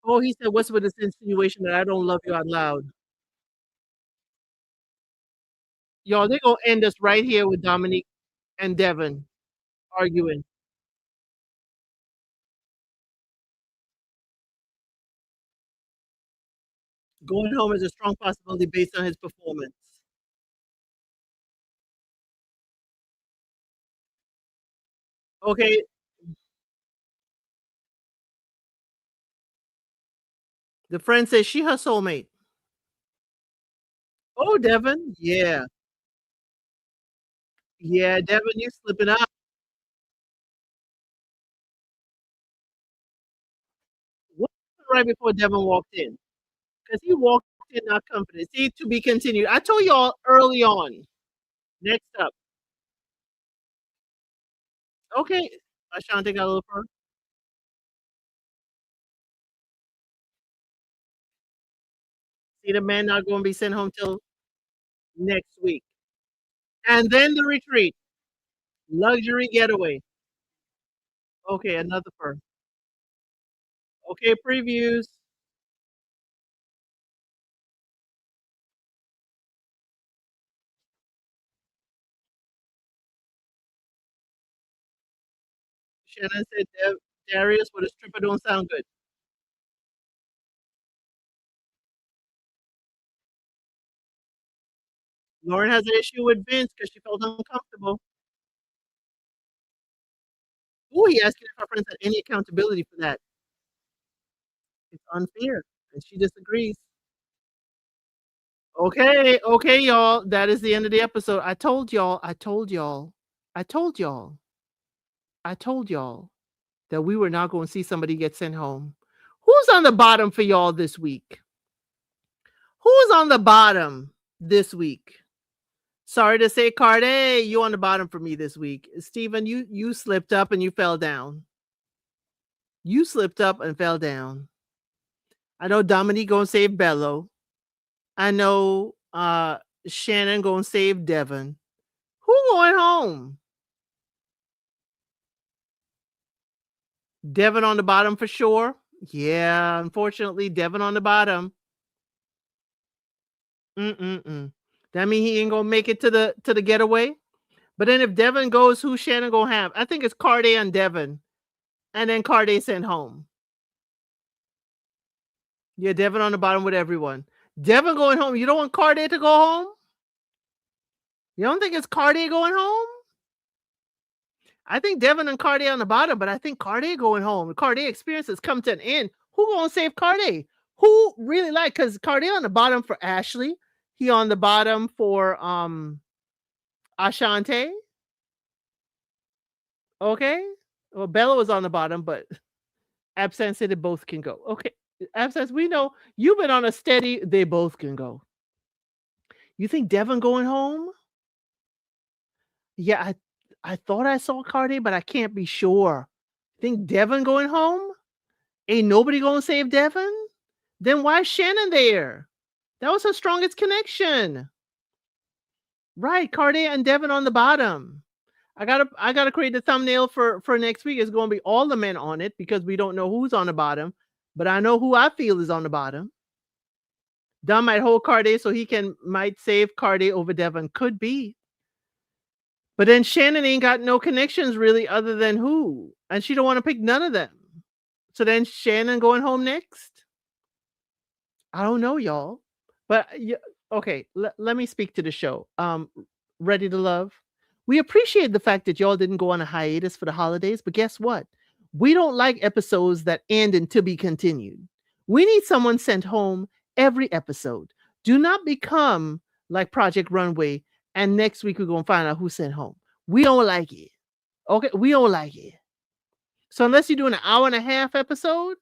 Oh, he said, "What's with this insinuation that I don't love you out loud?" Y'all, they gonna end us right here with Dominique and Devin arguing. Going home is a strong possibility based on his performance. Okay, the friend says she her soulmate. Oh, Devin, yeah. Yeah, Devin, you slipping up. What happened right before Devin walked in? Because he walked in not confident. See, to be continued. I told y'all early on. Next up. Okay. Ashanti got a little fur. See, the man not gonna be sent home till next week. And then the retreat. Luxury getaway. Okay, another fur. Okay, previews. Shannon said Darius with a stripper don't sound good. Lauren has an issue with Vince because she felt uncomfortable. Ooh, he asking if our friends had any accountability for that. It's unfair, and she disagrees. Okay, okay, y'all. That is the end of the episode. I told y'all, I told y'all, I told y'all, I told y'all that we were not going to see somebody get sent home. Who's on the bottom for y'all this week? Who's on the bottom this week? Sorry to say, Carde, you on the bottom for me this week. Steven, you slipped up and you fell down. You slipped up and fell down. I know Dominique gonna save Bello. I know Shannon gonna save Devin. Who going home? Devin on the bottom for sure. Yeah, unfortunately, Devin on the bottom. Mm-mm-mm. That mean he ain't gonna make it to the getaway. But then if Devin goes, who Shannon gonna have? I think it's Carde and Devin, and then Carde sent home. Yeah, Devin on the bottom with everyone. Devin going home. You don't want Carde to go home? You don't think it's Carde going home? I think Devin and Carde on the bottom, but I think Carde going home. The Carde experience has come to an end. Who gonna save Carde? Who really like? Because Carde on the bottom for Ashley. He on the bottom for Ashante. Okay. Well, Bella was on the bottom, but Absence said they both can go. Okay. Absence, we know you've been on a steady, they both can go. You think Devin going home? Yeah, I thought I saw Cardi, but I can't be sure. Think Devin going home? Ain't nobody gonna save Devin? Then why is Shannon there? That was her strongest connection. Right, Cardi and Devin on the bottom. I gotta create the thumbnail for next week. It's gonna be all the men on it because we don't know who's on the bottom, but I know who I feel is on the bottom. Dom might hold Cardi so he might save Cardi over Devin. Could be. But then Shannon ain't got no connections really other than who? And she don't want to pick none of them. So then Shannon going home next? I don't know, y'all. But yeah, okay, let me speak to the show. Ready to Love. We appreciate the fact that y'all didn't go on a hiatus for the holidays, but guess what? We don't like episodes that end in to be continued. We need someone sent home every episode. Do not become like Project Runway, and next week we're gonna find out who sent home. We don't like it. Okay, we don't like it. So unless you're doing an hour and a half episode,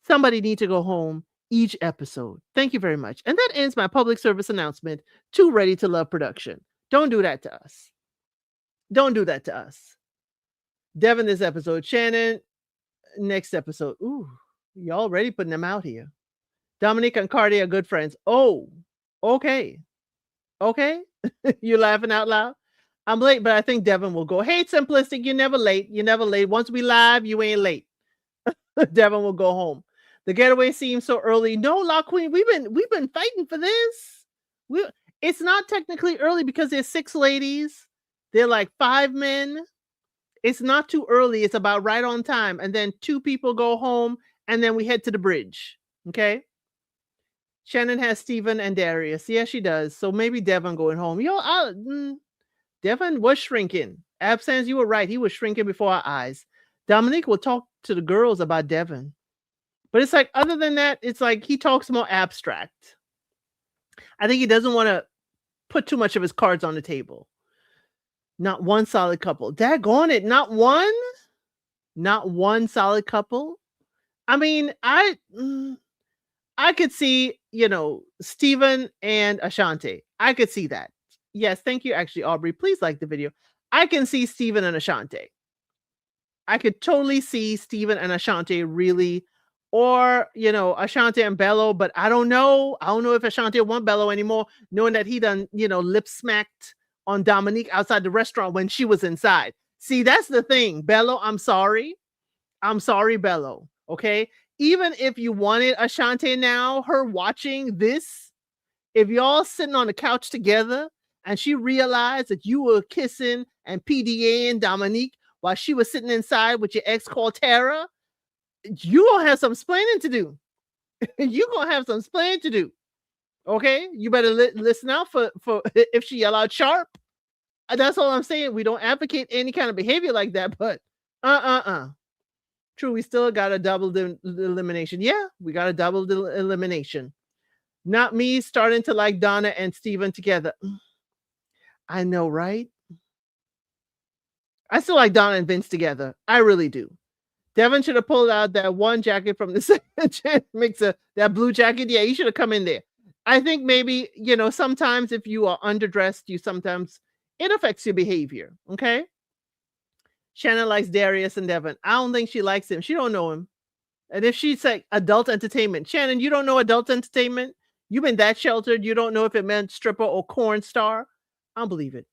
somebody need to go home each episode. Thank you very much. And that ends my public service announcement to Ready to Love production. Don't do that to us. Don't do that to us. Devin this episode. Shannon next episode. Ooh, y'all already putting them out here. Dominique and Cardi are good friends. Oh, okay. Okay. You're laughing out loud. I'm late, but I think Devin will go. Hey, simplistic, you're never late. You're never late. Once we live, you ain't late. Devin will go home. The getaway seems so early. No, La Queen, we've been fighting for this. It's not technically early because there's 6 ladies. They're like 5 men. It's not too early. It's about right on time. And then 2 people go home, and then we head to the bridge. Okay. Shannon has Steven and Darius. Yeah, she does. So maybe Devin going home. Devin was shrinking. Absence, you were right. He was shrinking before our eyes. Dominique will talk to the girls about Devin. But it's like, other than that, it's like he talks more abstract. I think he doesn't want to put too much of his cards on the table. Not one solid couple. Daggone it. Not one? Not one solid couple? I mean, I could see, Steven and Ashante. I could see that. Yes, thank you, actually, Aubrey. Please like the video. I can see Steven and Ashante. I could totally see Steven and Ashante really, or, Ashante and Bello, but I don't know. I don't know if Ashante want Bello anymore, knowing that he done, lip smacked on Dominique outside the restaurant when she was inside. See, that's the thing. Bello, I'm sorry. I'm sorry, Bello. Okay. Even if you wanted Ashante now, her watching this, if y'all sitting on the couch together and she realized that you were kissing and PDAing Dominique while she was sitting inside with your ex called Tara, you gonna have some explaining to do. You gonna have some explaining to do. Okay, you better listen out for if she yell out sharp. That's all I'm saying. We don't advocate any kind of behavior like that, but True, we still got a double elimination. Yeah, we got a double elimination. Not me starting to like Donna and Steven together. I know, right? I still like Donna and Vince together. I really do. Devin should have pulled out that one jacket from the second mixer, that blue jacket. Yeah, he should have come in there. I think maybe, sometimes if you are underdressed, it affects your behavior. Okay. Shannon likes Darius and Devin. I don't think she likes him. She don't know him. And if she's like adult entertainment, Shannon, you don't know adult entertainment? You've been that sheltered. You don't know if it meant stripper or corn star. I don't believe it.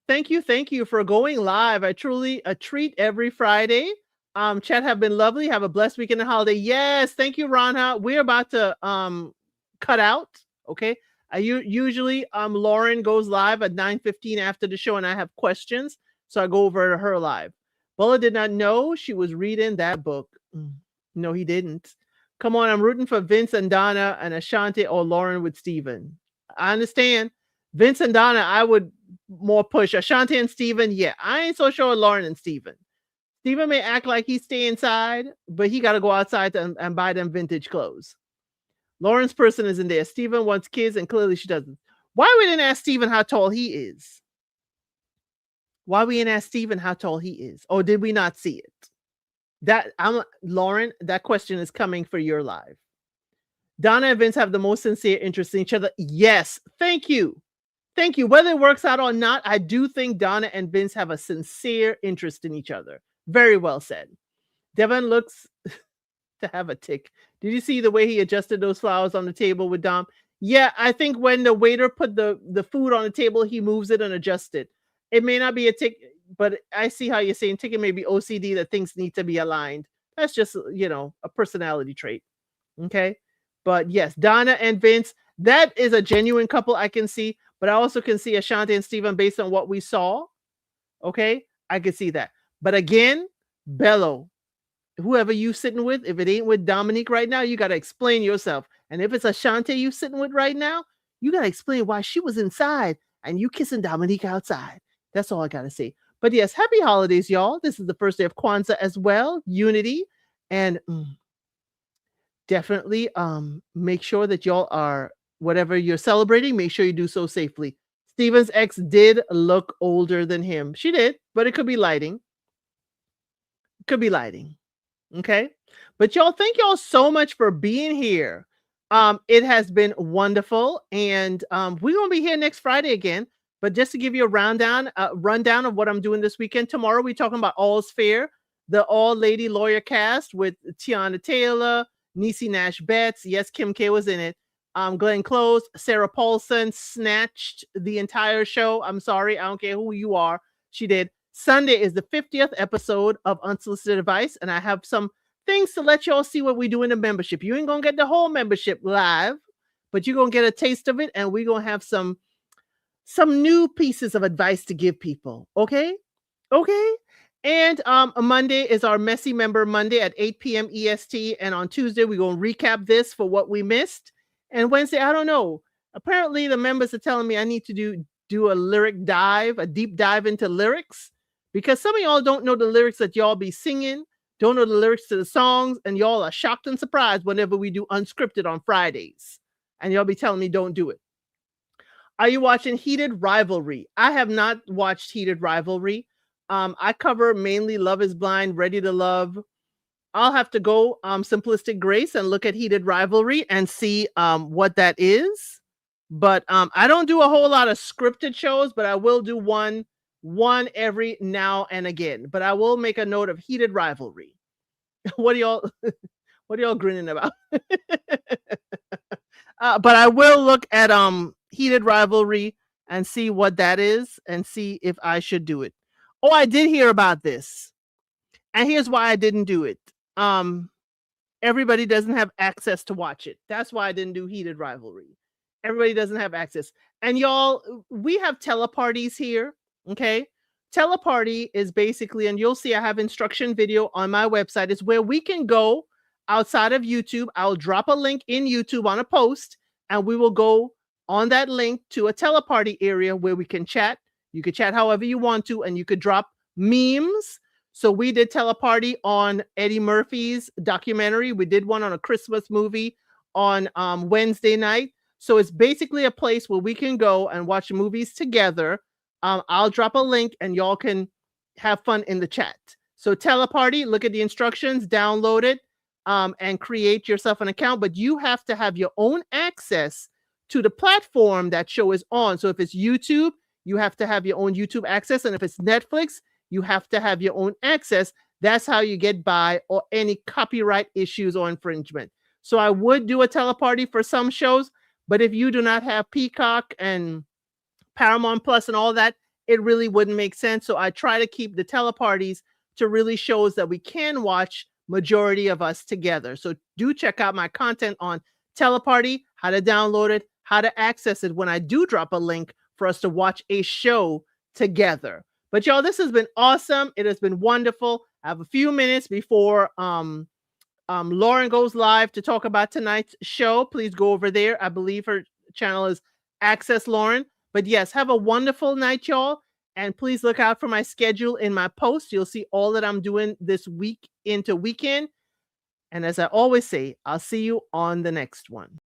Thank you for going live. I truly a treat every Friday. Chat have been lovely. Have a blessed weekend and holiday. Yes, thank you, Ronha. We're about to cut out. Okay. I usually Lauren goes live at 9:15 after the show, and I have questions, so I go over to her live. Bola did not know she was reading that book. No, he didn't. Come on, I'm rooting for Vince and Donna and Ashante or Lauren with Steven. I understand. Vince and Donna, I would more push. Ashante and Steven, yeah. I ain't so sure Lauren and Steven. Steven may act like he stay inside, but he got to go outside and buy them vintage clothes. Lauren's person isn't there. Steven wants kids, and clearly she doesn't. Why we didn't ask Steven how tall he is? Why we didn't ask Steven how tall he is? Or did we not see it? Lauren, that question is coming for your live. Donna and Vince have the most sincere interest in each other. Yes. Thank you. Thank you. Whether it works out or not, I do think Donna and Vince have a sincere interest in each other. Very well said. Devin looks to have a tick. Did you see the way he adjusted those flowers on the table with Dom? Yeah, I think when the waiter put the food on the table, he moves it and adjusts it. It may not be a tick, but I see how you're saying ticket may be OCD, that things need to be aligned. That's just, a personality trait. Okay. But yes, Donna and Vince, that is a genuine couple I can see, but I also can see Ashante and Steven based on what we saw. Okay. I can see that. But again, Bello, whoever you sitting with, if it ain't with Dominique right now, you got to explain yourself. And if it's Ashante you sitting with right now, you got to explain why she was inside and you kissing Dominique outside. That's all I got to say. But yes, happy holidays, y'all. This is the first day of Kwanzaa as well, unity. And definitely make sure that y'all are, whatever you're celebrating, make sure you do so safely. Steven's ex did look older than him. She did, but it could be lighting. Could be lighting. Okay. But y'all, thank y'all so much for being here. It has been wonderful, and we're gonna be here next Friday again. But just to give you a rundown of what I'm doing this weekend. Tomorrow we're talking about All's Fair, the all lady lawyer cast with Tiana Taylor, Niecy Nash Betts. Yes, Kim K was in it. Glenn Close, Sarah Paulson snatched the entire show. I'm sorry, I don't care who you are. She did. Sunday is the 50th episode of Unsolicited Advice, and I have some things to let y'all see what we do in the membership. You ain't gonna get the whole membership live, but you're gonna get a taste of it, and we're gonna have some new pieces of advice to give people. Okay? Okay? And a Monday is our Messy Member Monday at 8 p.m. EST. And on Tuesday, we're gonna recap this for what we missed. And Wednesday, I don't know. Apparently, the members are telling me I need to do a lyric dive, a deep dive into lyrics, because some of y'all don't know the lyrics that y'all be singing, don't know the lyrics to the songs, and y'all are shocked and surprised whenever we do unscripted on Fridays. And y'all be telling me don't do it. Are you watching Heated Rivalry? I have not watched Heated Rivalry. I cover mainly Love is Blind, Ready to Love. I'll have to go Simplistic Grace and look at Heated Rivalry and see what that is. But I don't do a whole lot of scripted shows, but I will do one every now and again. But I will make a note of Heated Rivalry. What are y'all grinning about? But I will look at Heated Rivalry and see what that is and see if I should do it. Oh, I did hear about this. And here's why I didn't do it. Everybody doesn't have access to watch it. That's why I didn't do Heated Rivalry. Everybody doesn't have access. And y'all, we have teleparties here. Okay. Teleparty is basically, and you'll see I have instruction video on my website, is where we can go outside of YouTube. I'll drop a link in YouTube on a post, and we will go on that link to a teleparty area where we can chat. You could chat however you want to, and you could drop memes. So we did teleparty on Eddie Murphy's documentary. We did one on a Christmas movie on Wednesday night. So it's basically a place where we can go and watch movies together. I'll drop a link and y'all can have fun in the chat. So teleparty, look at the instructions, download it, and create yourself an account. But you have to have your own access to the platform that show is on. So if it's YouTube, you have to have your own YouTube access. And if it's Netflix, you have to have your own access. That's how you get by or any copyright issues or infringement. So I would do a teleparty for some shows, but if you do not have Peacock and Paramount Plus and all that, it really wouldn't make sense. So I try to keep the teleparties to really shows that we can watch majority of us together. So do check out my content on teleparty, how to download it, how to access it when I do drop a link for us to watch a show together. But y'all, this has been awesome. It has been wonderful. I have a few minutes before Lauren goes live to talk about tonight's show. Please go over there. I believe her channel is Access Lauren. But yes, have a wonderful night, y'all. And please look out for my schedule in my post. You'll see all that I'm doing this week into weekend. And as I always say, I'll see you on the next one.